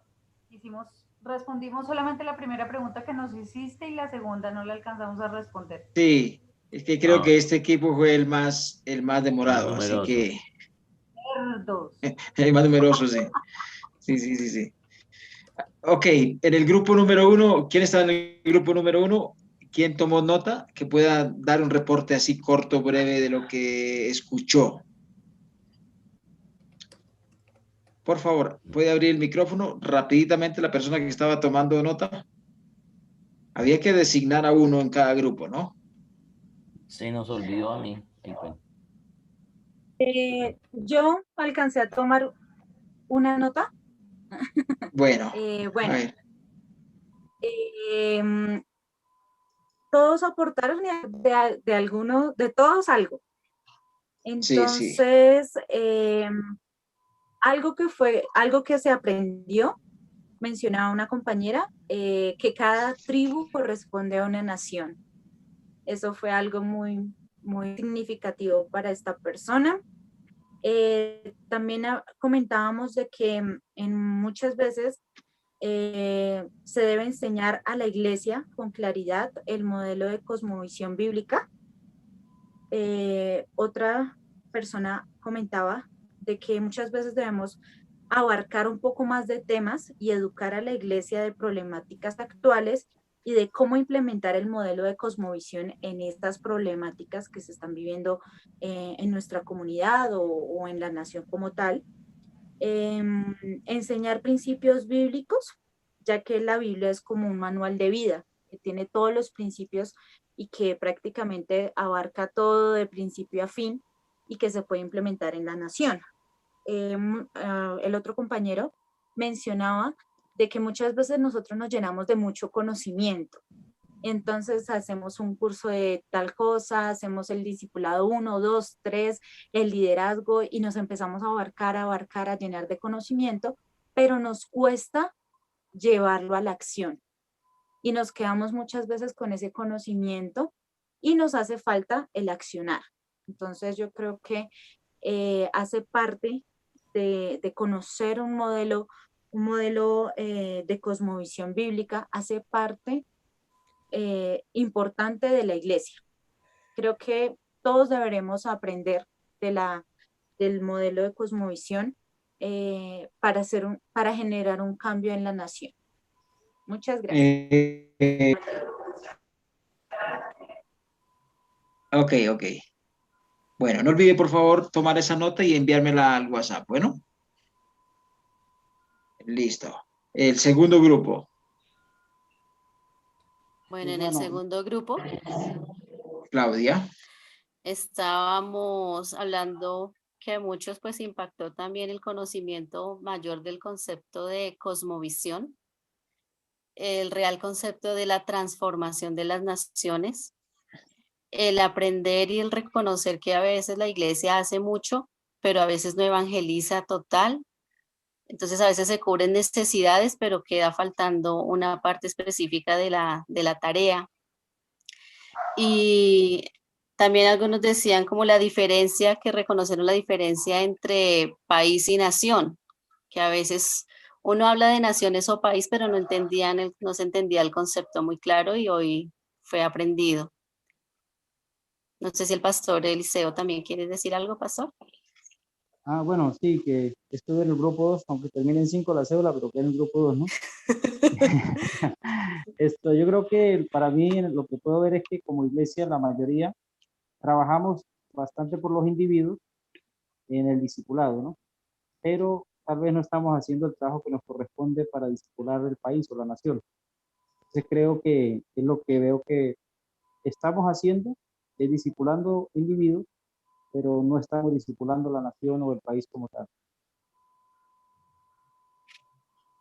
Respondimos solamente la primera pregunta que nos hiciste y la segunda no la alcanzamos a responder. Sí, es que creo que este equipo fue el más demorado, así numeroso. que Cerdos. el más numeroso, sí. Sí. Ok, en el grupo número 1, ¿quién está en el grupo número 1? ¿Quién tomó nota? Que pueda dar un reporte así corto, breve de lo que escuchó. Por favor, ¿puede abrir el micrófono rapiditamente la persona que estaba tomando nota? Había que designar a uno en cada grupo, ¿no? Se nos olvidó a mí. Yo alcancé a tomar una nota. Bueno, Bueno, a ver. Todos aportaron de alguno, de todos algo. Sí. Entonces, algo que se aprendió, mencionaba una compañera, que cada tribu corresponde a una nación. Eso fue algo muy significativo para esta persona. También comentábamos de que muchas veces se debe enseñar a la iglesia con claridad el modelo de cosmovisión bíblica. Otra persona comentaba de que muchas veces debemos abarcar un poco más de temas y educar a la iglesia de problemáticas actuales y de cómo implementar el modelo de cosmovisión en estas problemáticas que se están viviendo en nuestra comunidad o en la nación como tal. Enseñar principios bíblicos, ya que la Biblia es como un manual de vida, que tiene todos los principios y que prácticamente abarca todo de principio a fin y que se puede implementar en la nación. El otro compañero mencionaba de que muchas veces nosotros nos llenamos de mucho conocimiento. Entonces hacemos un curso de tal cosa, hacemos el discipulado 1, 2, 3, el liderazgo y nos empezamos a abarcar, a llenar de conocimiento, pero nos cuesta llevarlo a la acción. Y nos quedamos muchas veces con ese conocimiento y nos hace falta el accionar. Entonces yo creo que hace parte de conocer un modelo de cosmovisión bíblica, hace parte importante de la iglesia. Creo que todos deberemos aprender del modelo de cosmovisión para generar un cambio en la nación. Muchas gracias. Ok. Bueno, no olvide por favor tomar esa nota y enviármela al WhatsApp. Bueno. Listo. El segundo grupo. Bueno, en el segundo grupo Claudia. estábamos hablando que a muchos pues impactó también el conocimiento mayor del concepto de cosmovisión, el real concepto de la transformación de las naciones, el aprender y el reconocer que a veces la iglesia hace mucho, pero a veces no evangeliza total. Entonces a veces se cubren necesidades, pero queda faltando una parte específica de la tarea. Y también algunos decían como la diferencia, que reconocieron la diferencia entre país y nación, que a veces uno habla de naciones o país, pero no se entendía el concepto muy claro y hoy fue aprendido. No sé si el pastor Eliseo también quiere decir algo, pastor. Bueno, sí, que estuve en el grupo 2, aunque termine en 5 la cédula, pero que en el grupo 2, ¿no? Yo creo que para mí lo que puedo ver es que como iglesia la mayoría trabajamos bastante por los individuos en el discipulado, ¿no? Pero tal vez no estamos haciendo el trabajo que nos corresponde para discipular el país o la nación. Entonces creo que es lo que veo que estamos haciendo, es discipulando individuos, pero no estamos discipulando la nación o el país como tal.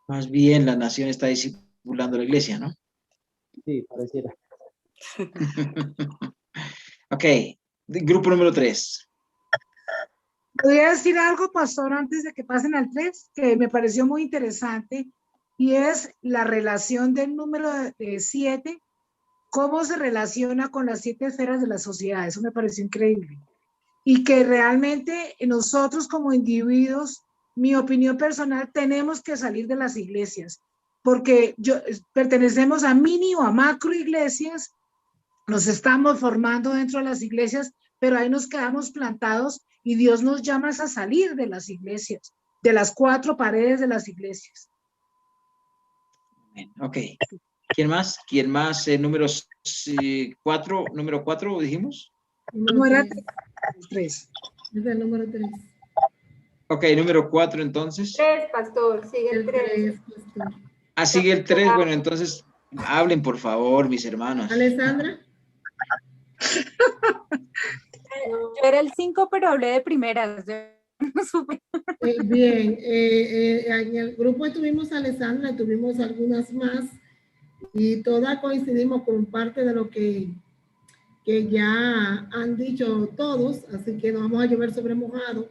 Más bien la nación está discipulando la iglesia, ¿no? Sí, pareciera. Ok, grupo número 3. Podría decir algo, pastor, antes de que pasen al 3, que me pareció muy interesante, y es la relación del número 7, cómo se relaciona con las 7 esferas de la sociedad. Eso me pareció increíble. Y que realmente nosotros como individuos, mi opinión personal, tenemos que salir de las iglesias, porque pertenecemos a mini o a macro iglesias, nos estamos formando dentro de las iglesias, pero ahí nos quedamos plantados y Dios nos llama a salir de las iglesias, de las 4 paredes de las iglesias. Ok. ¿Quién más? ¿Quién más? Número 4, número 4 dijimos. Número 3. Es el número 3. Ok, número 4 entonces. 3, pastor, sigue el 3. Sigue el 3, bueno, entonces hablen por favor, mis hermanos. Alessandra. Yo era el 5, pero hablé de primeras. Bien, en el grupo estuvimos Alessandra, tuvimos algunas más y todas coincidimos con parte de lo que ya han dicho todos, así que nos vamos a llover sobre mojado.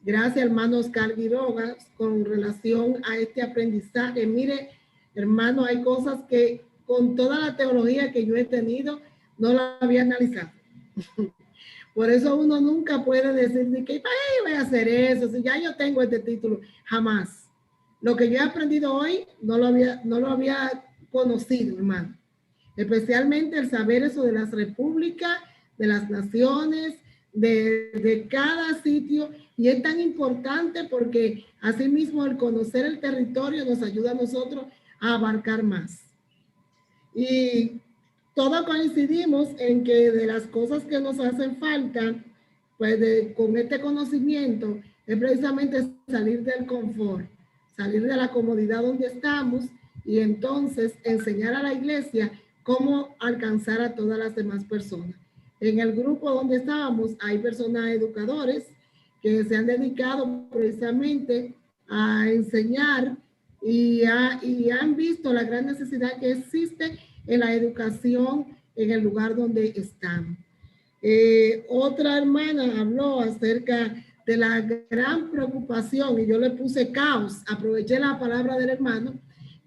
Gracias, hermano Oscar Quiroga, con relación a este aprendizaje. Mire, hermano, hay cosas que con toda la teología que yo he tenido, no la había analizado. Por eso uno nunca puede decir que voy a hacer eso, si ya yo tengo este título, jamás. Lo que yo he aprendido hoy no lo había conocido, hermano. Especialmente el saber eso de las repúblicas, de las naciones, de cada sitio, y es tan importante porque asimismo el conocer el territorio nos ayuda a nosotros a abarcar más. Y todos coincidimos en que de las cosas que nos hacen falta, pues con este conocimiento, es precisamente salir del confort, salir de la comodidad donde estamos y entonces enseñar a la iglesia cómo alcanzar a todas las demás personas. En el grupo donde estábamos hay personas educadores que se han dedicado precisamente a enseñar y han visto la gran necesidad que existe en la educación en el lugar donde están. Otra hermana habló acerca de la gran preocupación y yo le puse caos, aproveché la palabra del hermano,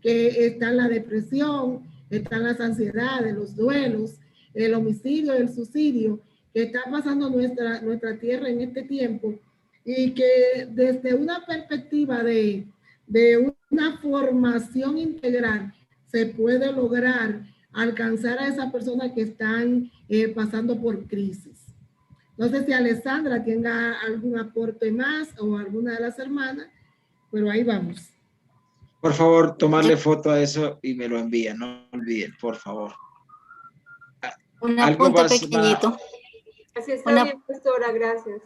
que está la depresión, están las ansiedades, los duelos, el homicidio, el suicidio, que está pasando nuestra tierra en este tiempo y que desde una perspectiva de una formación integral se puede lograr alcanzar a esas personas que están pasando por crisis. No sé si Alessandra tenga algún aporte más o alguna de las hermanas, pero ahí vamos. Por favor, tomarle foto a eso y me lo envían, no olviden, por favor. Un apunte pequeñito. Así está bien, pastora, gracias.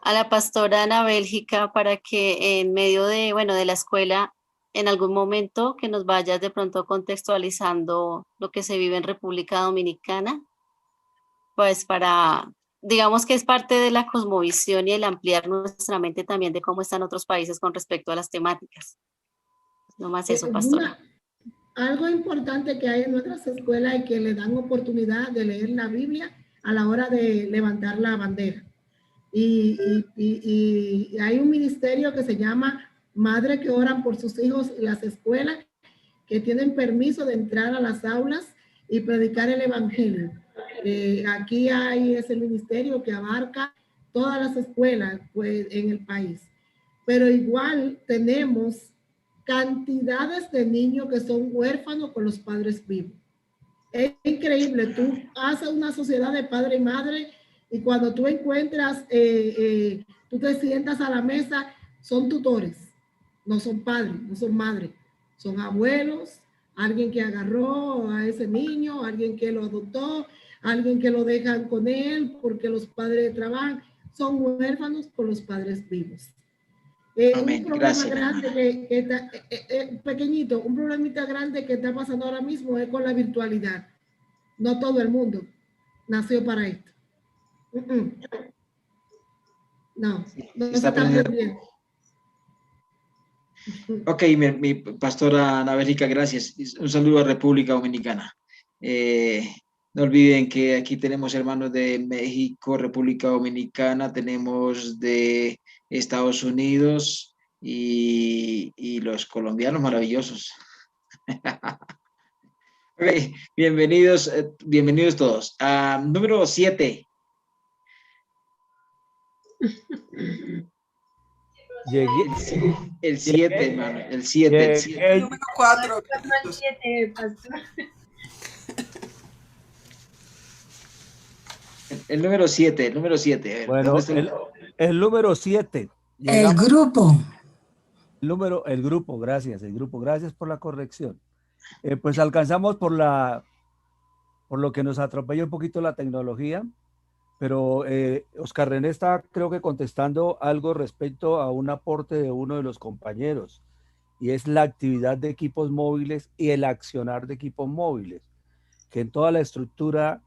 A la pastora Ana Bélgica para que en medio de la escuela en algún momento que nos vayas de pronto contextualizando lo que se vive en República Dominicana, pues para, digamos que es parte de la cosmovisión y el ampliar nuestra mente también de cómo están otros países con respecto a las temáticas. No más eso, pastora. Algo importante que hay en nuestras escuelas es que le dan oportunidad de leer la Biblia a la hora de levantar la bandera. Y hay un ministerio que se llama Madres que Oran por sus Hijos en las escuelas, que tienen permiso de entrar a las aulas y predicar el evangelio. Aquí hay ese ministerio que abarca todas las escuelas, pues, en el país. Pero igual tenemos cantidades de niños que son huérfanos con los padres vivos. Es increíble, tú haces una sociedad de padre y madre y cuando tú encuentras, tú te sientas a la mesa, son tutores, no son padres, no son madres, son abuelos, alguien que agarró a ese niño, alguien que lo adoptó, alguien que lo dejan con él porque los padres trabajan, son huérfanos con los padres vivos. Amén. Un problema Gracias. grande que está, pequeñito, un problemita grande que está pasando ahora mismo es con la virtualidad. No todo el mundo nació para esto. No se está aprendiendo. Ok, mi pastora Ana Bélgica, gracias. Un saludo a República Dominicana. No olviden que aquí tenemos hermanos de México, República Dominicana, tenemos de Estados Unidos y los colombianos maravillosos. Okay, bienvenidos todos. Número 7. El 7, hermano. El 7. El número 4. El 7, pastor. El número 7. Bueno, el número 7. El grupo. El grupo, gracias por la corrección. Pues alcanzamos por lo que nos atropella un poquito la tecnología, pero Oscar René está, creo que contestando algo respecto a un aporte de uno de los compañeros, y es la actividad de equipos móviles y el accionar de equipos móviles, que en toda la estructura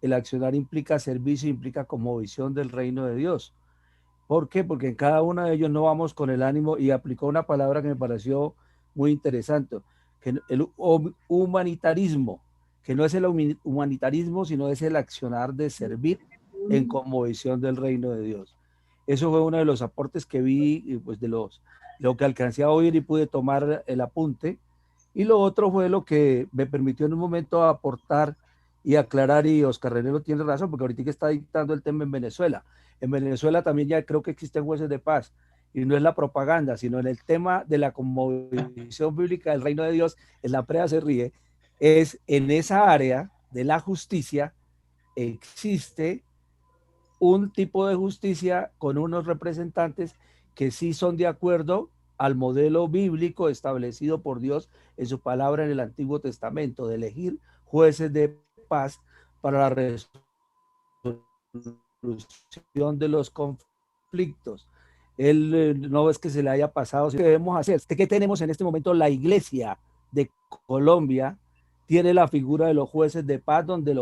el accionar implica servicio, implica cosmovisión del reino de Dios. ¿Por qué? Porque en cada uno de ellos no vamos con el ánimo, y aplicó una palabra que me pareció muy interesante, que el humanitarismo, que no es el humanitarismo, sino es el accionar de servir en cosmovisión del reino de Dios. Eso fue uno de los aportes que vi, pues de lo que alcancé a oír y pude tomar el apunte. Y lo otro fue lo que me permitió en un momento aportar y aclarar, y Oscar René lo tiene razón, porque ahorita que está dictando el tema en Venezuela. En Venezuela también ya creo que existen jueces de paz, y no es la propaganda, sino en el tema de la cosmovisión bíblica del reino de Dios, en la prea se ríe, es en esa área de la justicia existe un tipo de justicia con unos representantes que sí son de acuerdo al modelo bíblico establecido por Dios en su palabra en el Antiguo Testamento, de elegir jueces de paz para la resolución de los conflictos. Él no es que se le haya pasado, ¿qué debemos hacer? ¿Qué tenemos en este momento? La Iglesia de Colombia tiene la figura de los jueces de paz, donde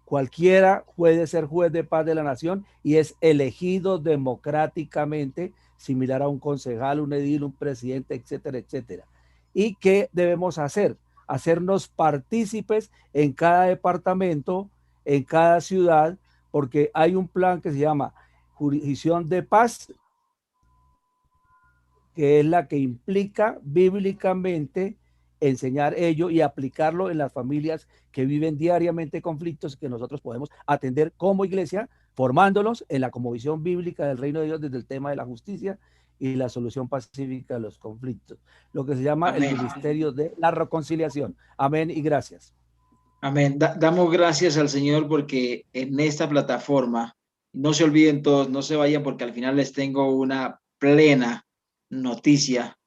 cualquiera puede ser juez de paz de la nación y es elegido democráticamente, similar a un concejal, un edil, un presidente, etcétera, etcétera. ¿Y qué debemos hacer? Hacernos partícipes en cada departamento, en cada ciudad, porque hay un plan que se llama jurisdicción de paz, que es la que implica bíblicamente enseñar ello y aplicarlo en las familias que viven diariamente conflictos que nosotros podemos atender como iglesia, formándolos en la cosmovisión bíblica del reino de Dios desde el tema de la justicia y la solución pacífica de los conflictos, lo que se llama Amén. El ministerio de la reconciliación. Amén y gracias. Amén. Damos gracias al Señor porque en esta plataforma, no se olviden todos, no se vayan, porque al final les tengo una plena noticia,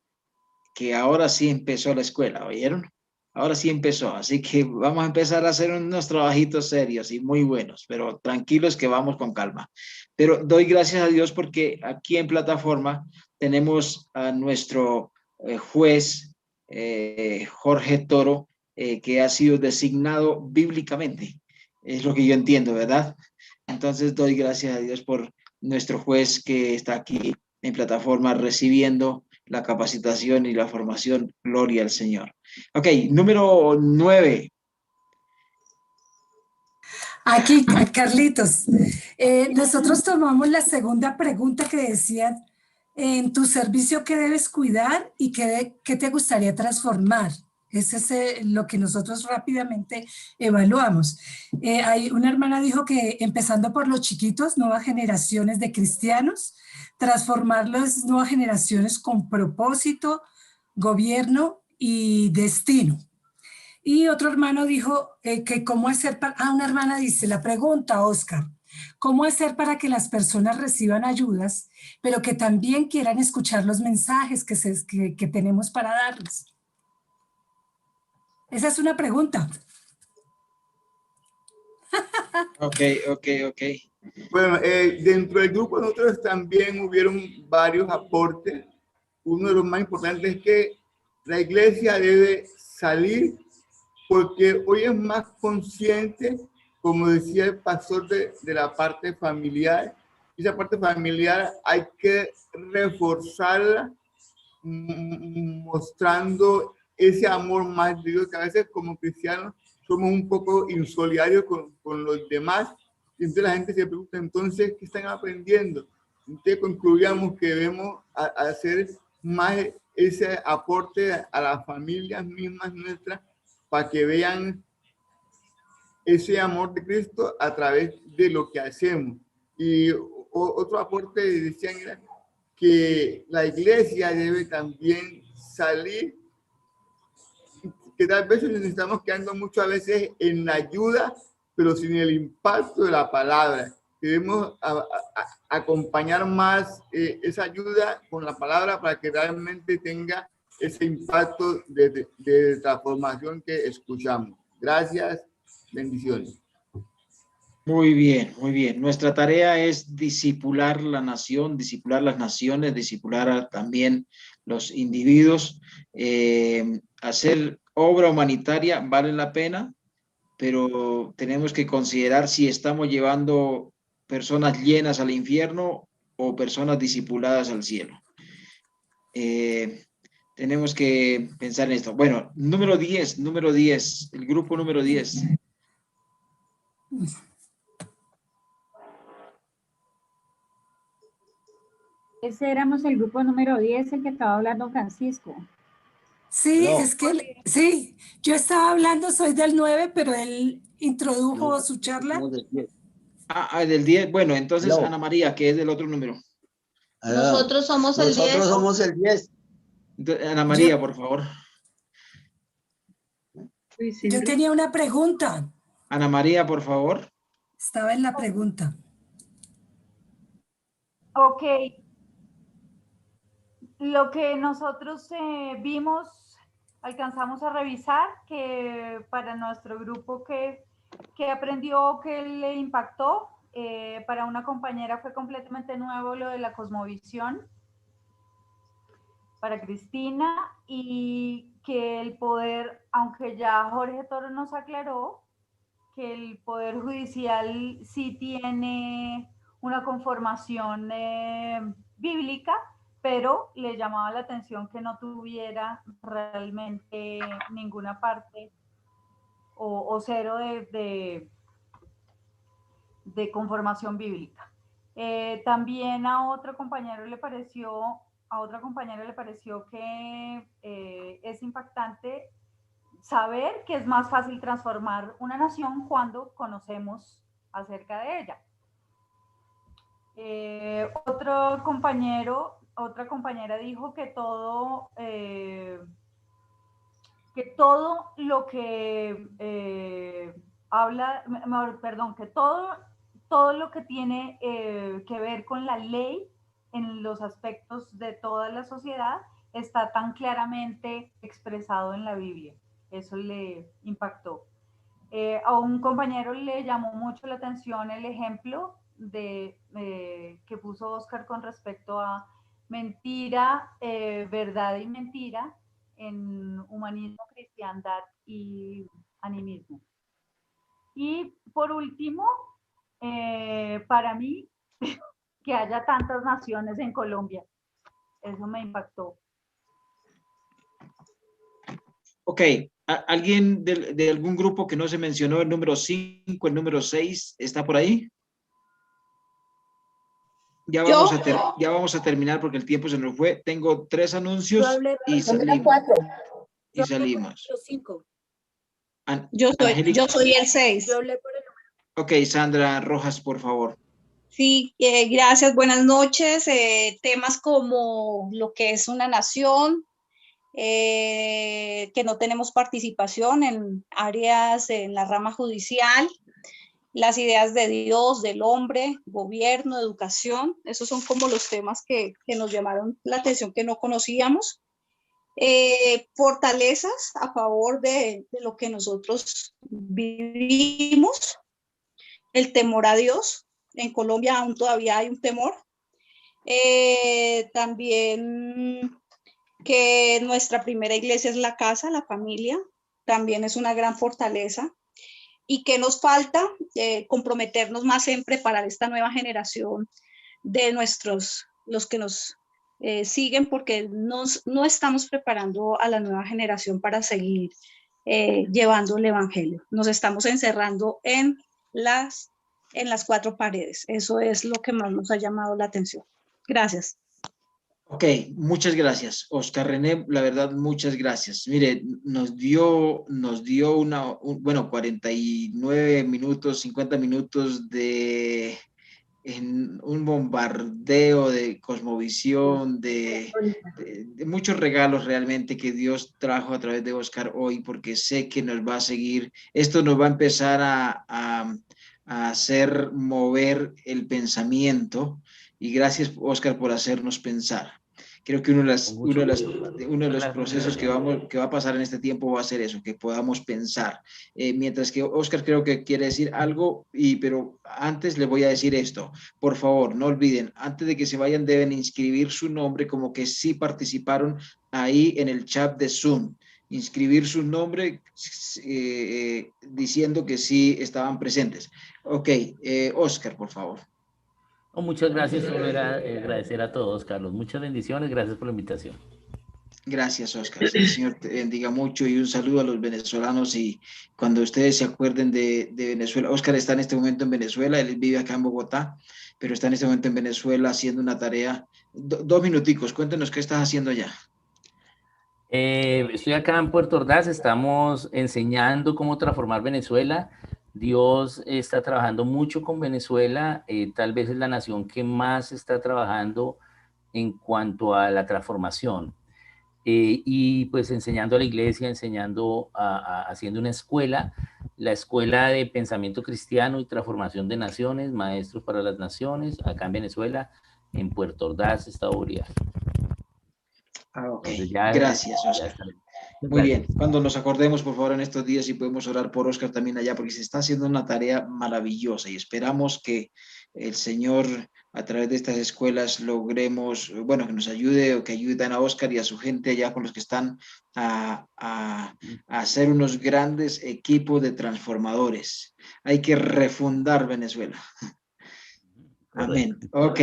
que ahora sí empezó la escuela, ¿oyeron? Ahora sí empezó, así que vamos a empezar a hacer unos trabajitos serios y muy buenos, pero tranquilos que vamos con calma. Pero doy gracias a Dios porque aquí en plataforma tenemos a nuestro juez Jorge Toro, que ha sido designado bíblicamente. Es lo que yo entiendo, ¿verdad? Entonces doy gracias a Dios por nuestro juez que está aquí en plataforma recibiendo la capacitación y la formación. Gloria al Señor. Ok, número 9. Aquí, Carlitos, nosotros tomamos la segunda pregunta que decían, en tu servicio, ¿qué debes cuidar y qué te gustaría transformar? Ese es lo que nosotros rápidamente evaluamos. Una hermana dijo que empezando por los chiquitos, nuevas generaciones de cristianos, transformar las nuevas generaciones con propósito, gobierno y destino. Y otro hermano dijo que cómo hacer para... una hermana dice, la pregunta, Oscar, ¿cómo hacer para que las personas reciban ayudas, pero que también quieran escuchar los mensajes que tenemos para darles? Esa es una pregunta. Ok. Bueno, dentro del grupo nosotros también hubieron varios aportes. Uno de los más importantes es que la iglesia debe salir porque hoy es más consciente, como decía el pastor, de la parte familiar. Esa parte familiar hay que reforzarla mostrando ese amor más de Dios, que a veces como cristianos somos un poco insolidarios con los demás. Y entonces la gente se pregunta, entonces, ¿qué están aprendiendo? Entonces concluíamos que debemos hacer más ese aporte a las familias mismas nuestras para que vean ese amor de Cristo a través de lo que hacemos. Y otro aporte decían era que la iglesia debe también salir, que tal vez nos estamos quedando muchas veces en la ayuda, pero sin el impacto de la palabra. Debemos acompañar más esa ayuda con la palabra para que realmente tenga ese impacto de transformación que escuchamos. Gracias, bendiciones. Muy bien, muy bien. Nuestra tarea es discipular la nación, discipular las naciones, discipular también los individuos. Hacer obra humanitaria vale la pena, pero tenemos que considerar si estamos llevando personas llenas al infierno o personas discipuladas al cielo. Tenemos que pensar en esto. Bueno, número 10, el grupo número 10. Ese éramos el grupo número 10, el que estaba hablando Francisco. Sí, No. es que, sí, yo estaba hablando, soy del 9, pero él introdujo su charla. Del 10. Bueno, entonces No. Ana María, que es del otro número. Nosotros somos el 10. Nosotros somos el 10. Ana María, por favor. Yo tenía una pregunta. Ana María, por favor. Estaba en la pregunta. Ok. Lo que nosotros vimos, alcanzamos a revisar, que para nuestro grupo que aprendió, que le impactó, para una compañera fue completamente nuevo lo de la cosmovisión, para Cristina, y que el poder, aunque ya Jorge Toro nos aclaró, que el poder judicial sí tiene una conformación bíblica, pero le llamaba la atención que no tuviera realmente ninguna parte o cero de conformación bíblica. También a otra compañera le pareció que es impactante saber que es más fácil transformar una nación cuando conocemos acerca de ella. Otra compañera dijo que todo lo que todo lo que tiene que ver con la ley en los aspectos de toda la sociedad está tan claramente expresado en la Biblia. Eso le impactó. A un compañero le llamó mucho la atención el ejemplo que puso Oscar con respecto a mentira, verdad y mentira en humanismo, cristiandad y animismo. Y por último, para mí, que haya tantas naciones en Colombia, eso me impactó. Ok, ¿alguien de algún grupo que no se mencionó, el número 5, el número 6, está por ahí? Ya vamos a terminar porque el tiempo se nos fue. Tengo 3 anuncios y salimos. Y salimos. Yo soy el 6. Ok, Sandra Rojas, por favor. Sí, gracias, buenas noches. Temas como lo que es una nación, que no tenemos participación en áreas en la rama judicial, las ideas de Dios, del hombre, gobierno, educación, esos son como los temas que nos llamaron la atención, que no conocíamos. Fortalezas a favor de lo que nosotros vivimos, el temor a Dios. En Colombia aún todavía hay un temor. También que nuestra primera iglesia es la casa, la familia, también es una gran fortaleza. ¿Y qué nos falta? Comprometernos más en preparar esta nueva generación de los que nos siguen, porque no estamos preparando a la nueva generación para seguir llevando el evangelio. Nos estamos encerrando en las 4 paredes. Eso es lo que más nos ha llamado la atención. Gracias. Ok, muchas gracias, Oscar René, la verdad, muchas gracias. Mire, nos dio 49 minutos, 50 minutos de un bombardeo de cosmovisión, de muchos regalos realmente que Dios trajo a través de Oscar hoy, porque sé que nos va a seguir, esto nos va a empezar a hacer mover el pensamiento. Y gracias, Oscar, por hacernos pensar. Creo que uno de los procesos que va a pasar en este tiempo va a ser eso, que podamos pensar. Mientras que Oscar creo que quiere decir algo, pero antes le voy a decir esto. Por favor, no olviden, antes de que se vayan deben inscribir su nombre como que sí participaron ahí en el chat de Zoom. Inscribir su nombre diciendo que sí estaban presentes. Ok, Oscar, por favor. Muchas gracias, solo era agradecer a todos, Carlos. Muchas bendiciones, gracias por la invitación. Gracias, Oscar. El Señor te bendiga mucho y un saludo a los venezolanos. Y cuando ustedes se acuerden de Venezuela, Oscar está en este momento en Venezuela, él vive acá en Bogotá, pero está en este momento en Venezuela haciendo una tarea. 2 minuticos, cuéntenos qué estás haciendo allá. Estoy acá en Puerto Ordaz, estamos enseñando cómo transformar Venezuela. Dios está trabajando mucho con Venezuela, tal vez es la nación que más está trabajando en cuanto a la transformación. Y pues enseñando a la iglesia, haciendo una escuela, la escuela de pensamiento cristiano y transformación de naciones, maestros para las naciones, acá en Venezuela, en Puerto Ordaz, Estado Bolívar. Ok, gracias, Oscar. Muy bien, cuando nos acordemos, por favor, en estos días y podemos orar por Oscar también allá, porque se está haciendo una tarea maravillosa y esperamos que el Señor, a través de estas escuelas, logremos, bueno, que nos ayude o que ayuden a Oscar y a su gente allá con los que están a hacer unos grandes equipos de transformadores. Hay que refundar Venezuela. Amén. Ok.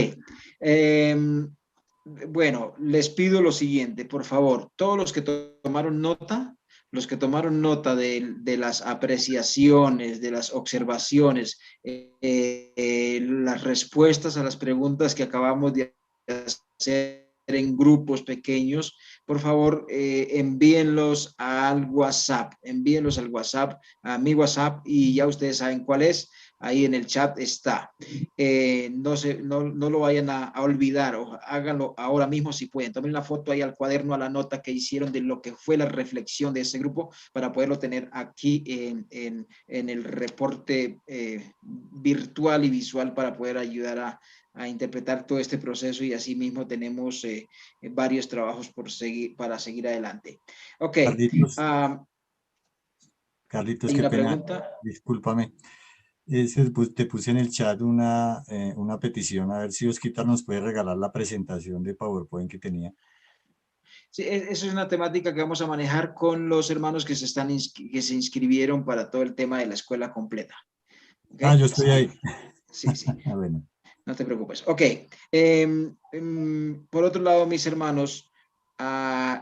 Bueno, les pido lo siguiente, por favor, todos los que tomaron nota, de las apreciaciones, de las observaciones, las respuestas a las preguntas que acabamos de hacer en grupos pequeños, por favor, envíenlos al WhatsApp, a mi WhatsApp, y ya ustedes saben cuál es. Ahí en el chat está. No lo vayan a olvidar, o háganlo ahora mismo si pueden. Tomen la foto ahí al cuaderno, a la nota que hicieron de lo que fue la reflexión de ese grupo para poderlo tener aquí en el reporte virtual y visual para poder ayudar a interpretar todo este proceso, y así mismo tenemos varios trabajos para seguir adelante. Ok. Carlitos, qué pena, pregunta. Discúlpame. Te puse en el chat una petición, a ver si Osquitar nos puede regalar la presentación de PowerPoint que tenía. Sí, eso es una temática que vamos a manejar con los hermanos que se inscribieron para todo el tema de la escuela completa. ¿Okay? Ah, yo estoy ahí. Sí, sí. Bueno. No te preocupes. Ok. Por otro lado, mis hermanos,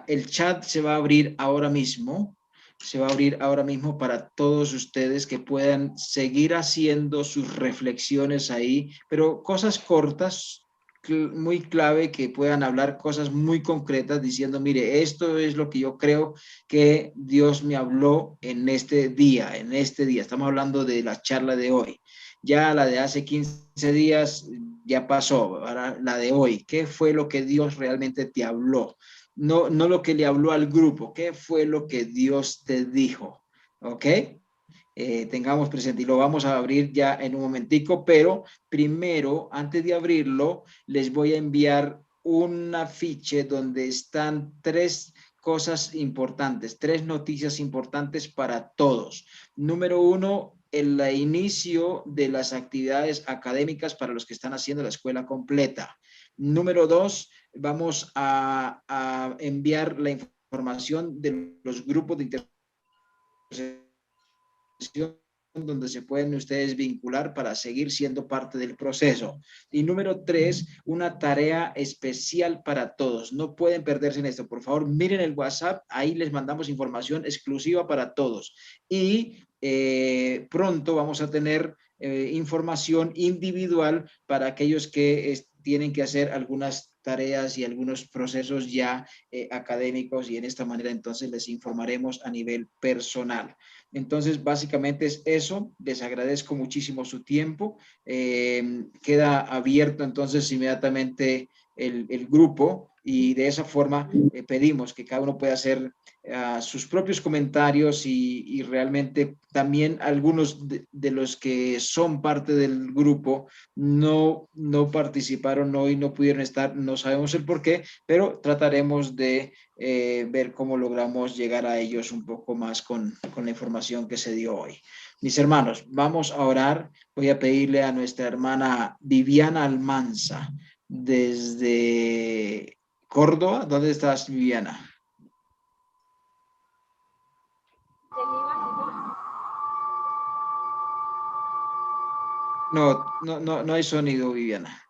el chat se va a abrir ahora mismo. Se va a abrir ahora mismo para todos ustedes que puedan seguir haciendo sus reflexiones ahí, pero cosas cortas, muy clave, que puedan hablar cosas muy concretas diciendo, mire, esto es lo que yo creo que Dios me habló en este día, Estamos hablando de la charla de hoy. Ya la de hace 15 días ya pasó, ahora la de hoy. ¿Qué fue lo que Dios realmente te habló? No lo que le habló al grupo, ¿qué fue lo que Dios te dijo? ¿Ok? Tengamos presente y lo vamos a abrir ya en un momentico, pero primero, antes de abrirlo, les voy a enviar un afiche donde están 3 cosas importantes, 3 noticias importantes para todos. Número 1, el inicio de las actividades académicas para los que están haciendo la escuela completa. Número 2, vamos a enviar la información de los grupos de interacción donde se pueden ustedes vincular para seguir siendo parte del proceso. Y número 3, una tarea especial para todos. No pueden perderse en esto. Por favor, miren el WhatsApp. Ahí les mandamos información exclusiva para todos. Y pronto vamos a tener información individual para aquellos que tienen que hacer algunas tareas y algunos procesos ya académicos, y en esta manera entonces les informaremos a nivel personal. Entonces, básicamente es eso. Les agradezco muchísimo su tiempo. Queda abierto entonces inmediatamente el grupo, y de esa forma pedimos que cada uno pueda hacer sus propios comentarios, y realmente también algunos de los que son parte del grupo no participaron hoy, no pudieron estar, no sabemos el por qué, pero trataremos de ver cómo logramos llegar a ellos un poco más con la información que se dio hoy. Mis hermanos, vamos a orar. Voy a pedirle a nuestra hermana Viviana Almanza desde Córdoba. ¿Dónde estás, Viviana? No hay sonido, Viviana.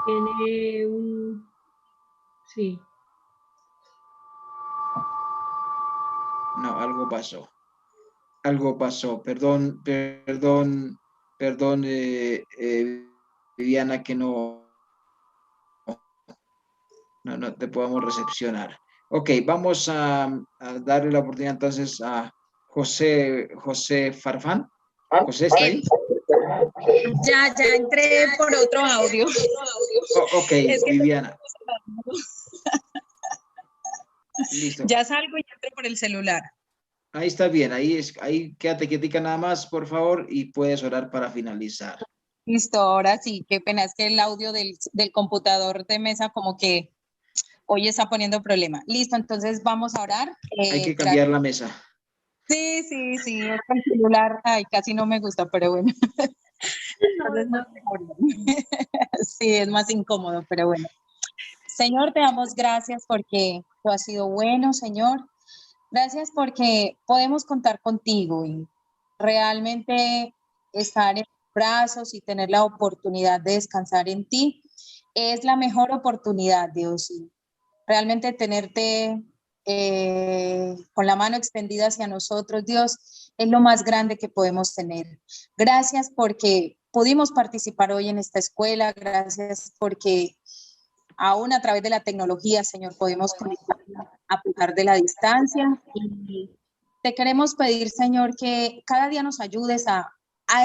Tiene un... Sí. No, algo pasó. Algo pasó. Perdón, Viviana, que no te podamos recepcionar. Ok, vamos a darle la oportunidad entonces a José Farfán. José, ¿está ahí? Ya entré por otro audio. Ok, Viviana. Listo. Ya salgo y entro por el celular. Ahí está bien, ahí quédate quietica nada más, por favor, y puedes orar para finalizar. Listo, ahora sí, qué pena, es que el audio del computador de mesa como que hoy está poniendo problema. Listo, entonces vamos a orar. Hay que cambiar la mesa. Sí, es con el celular, ay, casi no me gusta, pero bueno. Entonces, sí, es más incómodo, pero bueno. Señor, te damos gracias porque tú has sido bueno, Señor. Gracias porque podemos contar contigo y realmente estar en tus brazos y tener la oportunidad de descansar en ti es la mejor oportunidad, Dios. Y realmente tenerte con la mano extendida hacia nosotros, Dios, es lo más grande que podemos tener. Gracias porque pudimos participar hoy en esta escuela. Gracias porque aún a través de la tecnología, Señor, podemos conectar a pesar de la distancia. Y te queremos pedir, Señor, que cada día nos ayudes a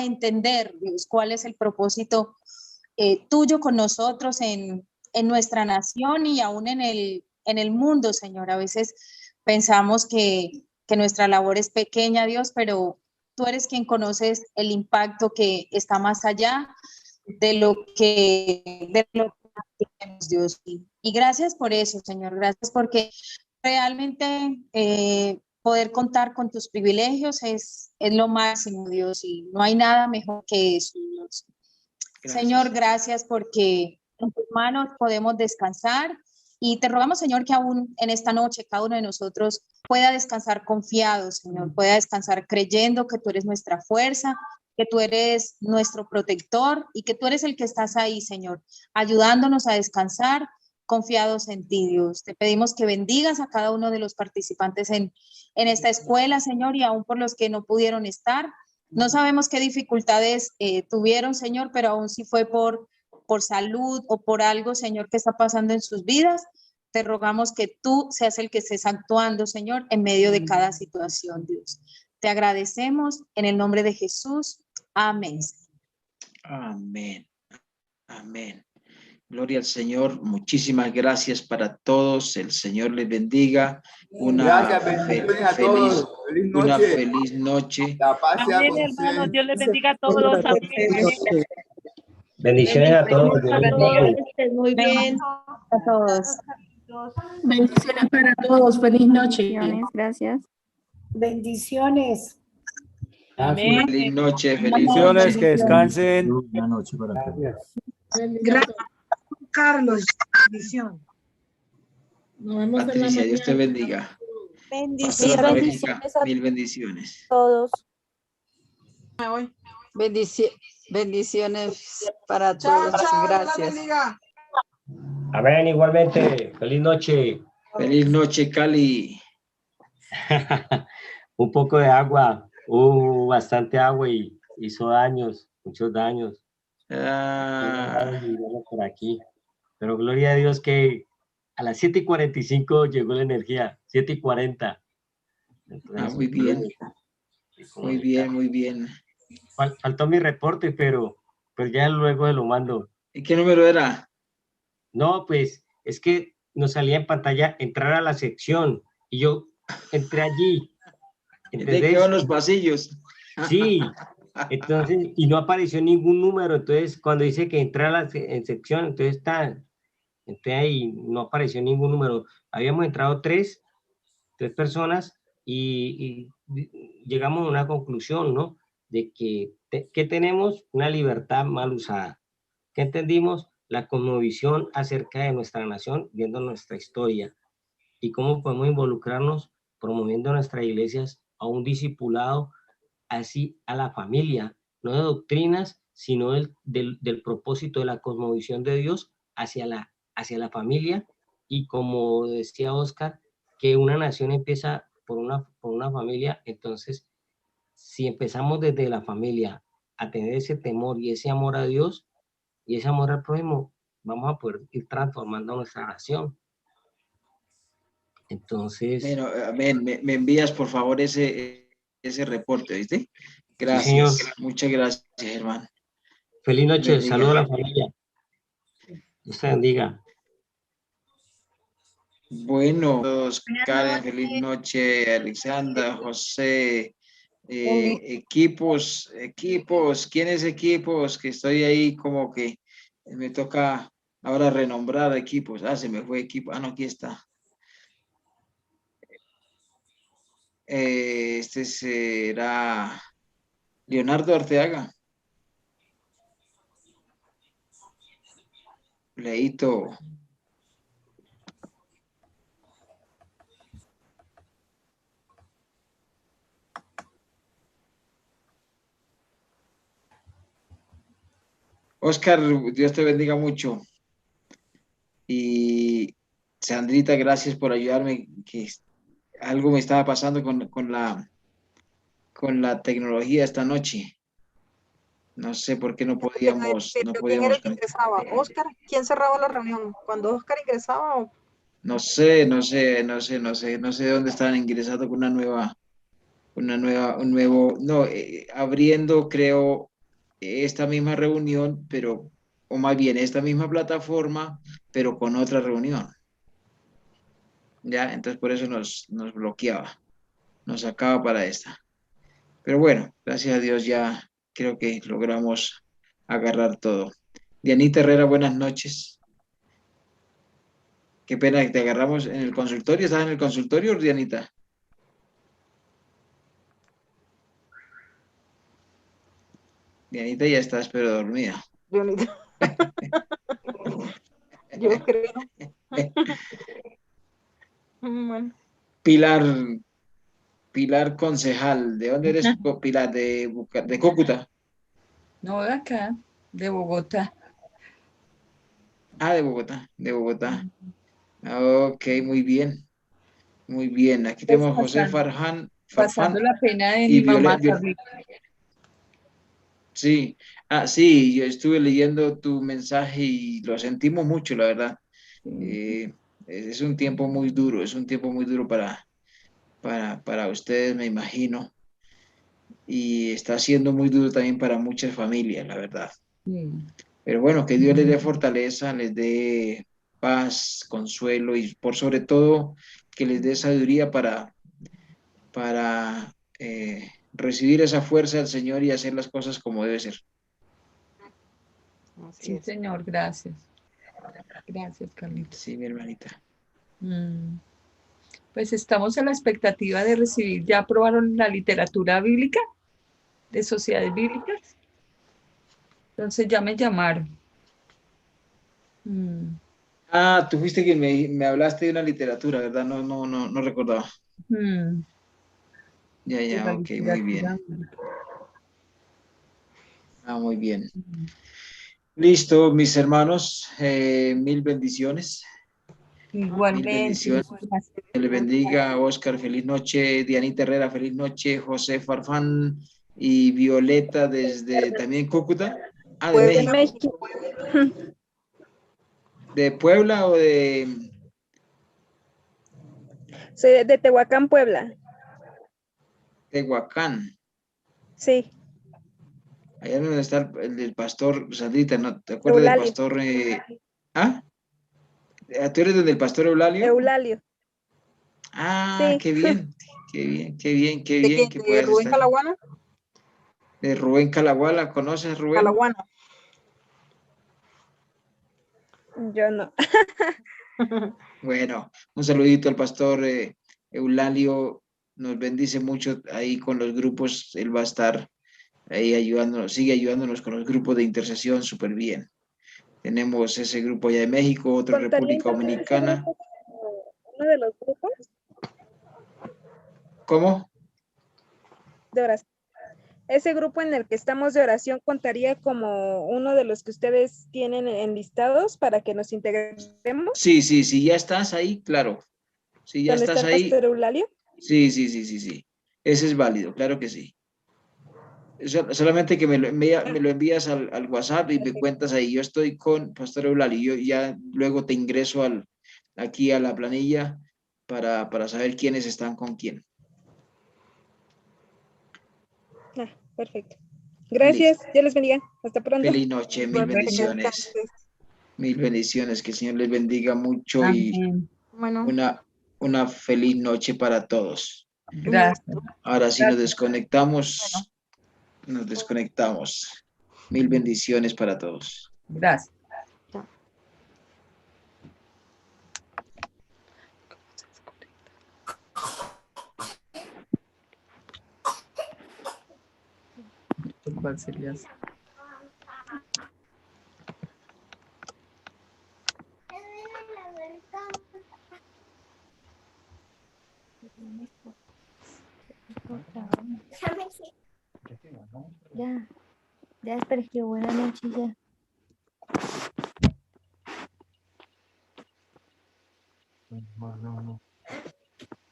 entender, Dios, cuál es el propósito tuyo con nosotros en nuestra nación y aún en el mundo, Señor. A veces pensamos que nuestra labor es pequeña, Dios, pero tú eres quien conoces el impacto que está más allá de lo que tenemos, Dios. Y gracias por eso, Señor. Gracias porque realmente poder contar con tus privilegios es lo máximo, Dios, y no hay nada mejor que eso, Dios. Gracias. Señor, gracias porque en tus manos podemos descansar y te rogamos, Señor, que aún en esta noche cada uno de nosotros pueda descansar confiado, Señor, pueda descansar creyendo que tú eres nuestra fuerza, que tú eres nuestro protector y que tú eres el que estás ahí, Señor, ayudándonos a descansar confiados en ti, Dios. Te pedimos que bendigas a cada uno de los participantes en esta escuela, Señor, y aún por los que no pudieron estar. No sabemos qué dificultades tuvieron, Señor, pero aún si fue por salud o por algo, Señor, que está pasando en sus vidas, te rogamos que tú seas el que estés actuando, Señor, en medio de cada situación, Dios. Te agradecemos en el nombre de Jesús. Amén. Amén. Amén. Gloria al Señor. Muchísimas gracias para todos. El Señor les bendiga. Gracias, bendiciones a todos. Feliz noche. Una feliz noche. La paz sea Amén, con hermanos. ustedes. Dios les bendiga a todos. Amén. Bendiciones a todos. Dios les bendiga. Muy bien. A todos. Bendiciones para todos. Feliz noche. Gracias. Bendiciones. Amén. Feliz noche. Feliz Bendiciones, noche. que descansen. Buenas noches para todos. Gracias, Carlos. Bendición. Nos vemos en la Patricia, mañana. Dios te bendiga. Bendiciones. Pastora Angélica, mil bendiciones. Todos. Bendiciones para todos. Gracias. Amén, igualmente. Feliz noche. Feliz noche, Cali. Un poco de agua. Hubo bastante agua y hizo daños, muchos daños. Por aquí. Pero gloria a Dios que a las 7:45 llegó la energía. 7:40. Entonces, muy bien. Muy bien, muy bien. Faltó mi reporte, pero ya luego se lo mando. ¿Y qué número era? No, pues es que nos salía en pantalla entrar a la sección y yo entré allí. ¿De qué van los pasillos? Sí, entonces, y no apareció ningún número, entonces cuando dice que entrar a la sección, entonces entré ahí, no apareció ningún número. Habíamos entrado tres personas y llegamos a una conclusión, ¿no? De que tenemos una libertad mal usada. ¿Qué entendimos? La cosmovisión acerca de nuestra nación, viendo nuestra historia y cómo podemos involucrarnos promoviendo nuestras iglesias a un discipulado así a la familia, no de doctrinas, sino del propósito de la cosmovisión de Dios hacia la familia. Y como decía Oscar, que una nación empieza por una familia. Entonces, si empezamos desde la familia a tener ese temor y ese amor a Dios y ese amor al prójimo, vamos a poder ir transformando nuestra nación. Entonces... Bueno, amén. Me envías, por favor, ese reporte, ¿viste? Gracias. Sí, muchas gracias, hermano. Feliz noche. Saludos a la familia. Dios te bendiga. Bueno, todos, Karen, feliz noche, Alexandra, José, equipos, ¿quiénes equipos? Que estoy ahí como que me toca ahora renombrar equipos. Se me fue equipo. No, aquí está. Este será Leonardo Arteaga. Leito. Oscar, Dios te bendiga mucho. Y Sandrita, gracias por ayudarme, que algo me estaba pasando con la tecnología esta noche. No sé por qué no podíamos. ¿Quién era el que ingresaba? ¿Oscar? ¿Quién cerraba la reunión? ¿Cuando Oscar ingresaba o...? No sé de dónde estaban ingresando con abriendo, creo, esta misma reunión, pero, o más bien esta misma plataforma, pero con otra reunión. Ya, entonces por eso nos bloqueaba, nos sacaba para esta. Pero bueno, gracias a Dios ya creo que logramos agarrar todo. Dianita Herrera, buenas noches. Qué pena que te agarramos en el consultorio. ¿Estás en el consultorio, Dianita? Dianita ya estás, pero dormida. Dianita. Yo creo. Bueno. Pilar Concejal, ¿de dónde eres, Pilar? De Cúcuta. No, de acá, de Bogotá. Ah, de Bogotá. Ok, muy bien. Muy bien. Aquí Pues tenemos José Farfán pasando la pena de y mi mamá, Violet. Carlita. Sí, sí, yo estuve leyendo tu mensaje y lo sentimos mucho, la verdad. Es un tiempo muy duro, para ustedes, me imagino. Y está siendo muy duro también para muchas familias, la verdad. Pero bueno, que Dios les dé fortaleza, les dé paz, consuelo y por sobre todo que les dé sabiduría para recibir esa fuerza del Señor y hacer las cosas como debe ser. Sí, señor, gracias. Gracias, Carlita. Sí, mi hermanita. Pues estamos a la expectativa de recibir, ¿ya aprobaron la literatura bíblica de sociedades bíblicas? Entonces ya me llamaron. Ah, tú fuiste quien me hablaste de una literatura, ¿verdad? No recordaba. Ya, ok, muy bien. Muy bien. Listo, mis hermanos, mil bendiciones. Igualmente. Mil bendiciones. Que le bendiga, Oscar, feliz noche. Dianita Herrera, feliz noche. José Farfán y Violeta desde también Cúcuta. De México. ¿De Puebla o de...? Soy de Tehuacán, Puebla. Tehuacán. Sí. Allá donde está el del pastor, Sandrita, ¿no? ¿Te acuerdas del pastor? ¿Tú eres del pastor Eulalio? Eulalio. Sí. Qué bien. ¿De quién? ¿De Rubén Calaguana? De Rubén Calaguana, ¿conoces Rubén? Calaguana. Yo no. Bueno, un saludito al pastor Eulalio, nos bendice mucho ahí con los grupos, él va a estar ahí ayudándonos, sigue ayudándonos con los grupos de intercesión, súper bien. Tenemos ese grupo allá de México, otro en República Dominicana. ¿Uno de los grupos? ¿Cómo? De oración. Ese grupo en el que estamos de oración contaría como uno de los que ustedes tienen enlistados para que nos integremos. Sí, ya estás ahí, claro. Sí, ya estás ahí. ¿Dónde está el pastor Eulalio? Sí. Ese es válido, claro que sí. Solamente que me lo envías al WhatsApp y me cuentas ahí. Yo estoy con pastor Eulalio. Yo ya luego te ingreso aquí a la planilla para saber quiénes están con quién. Perfecto. Gracias. Listo. Dios les bendiga. Hasta pronto. Feliz noche. Mil bendiciones. Mil bendiciones. Que el Señor les bendiga mucho. Amén. Y bueno, una feliz noche para todos. Gracias. Ahora sí nos desconectamos. Nos desconectamos. Mil bendiciones para todos. Gracias. ¿Cuál sería? Ya, Sergio, buenas noches ya.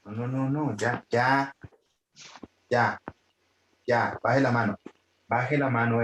No, ya, baje la mano,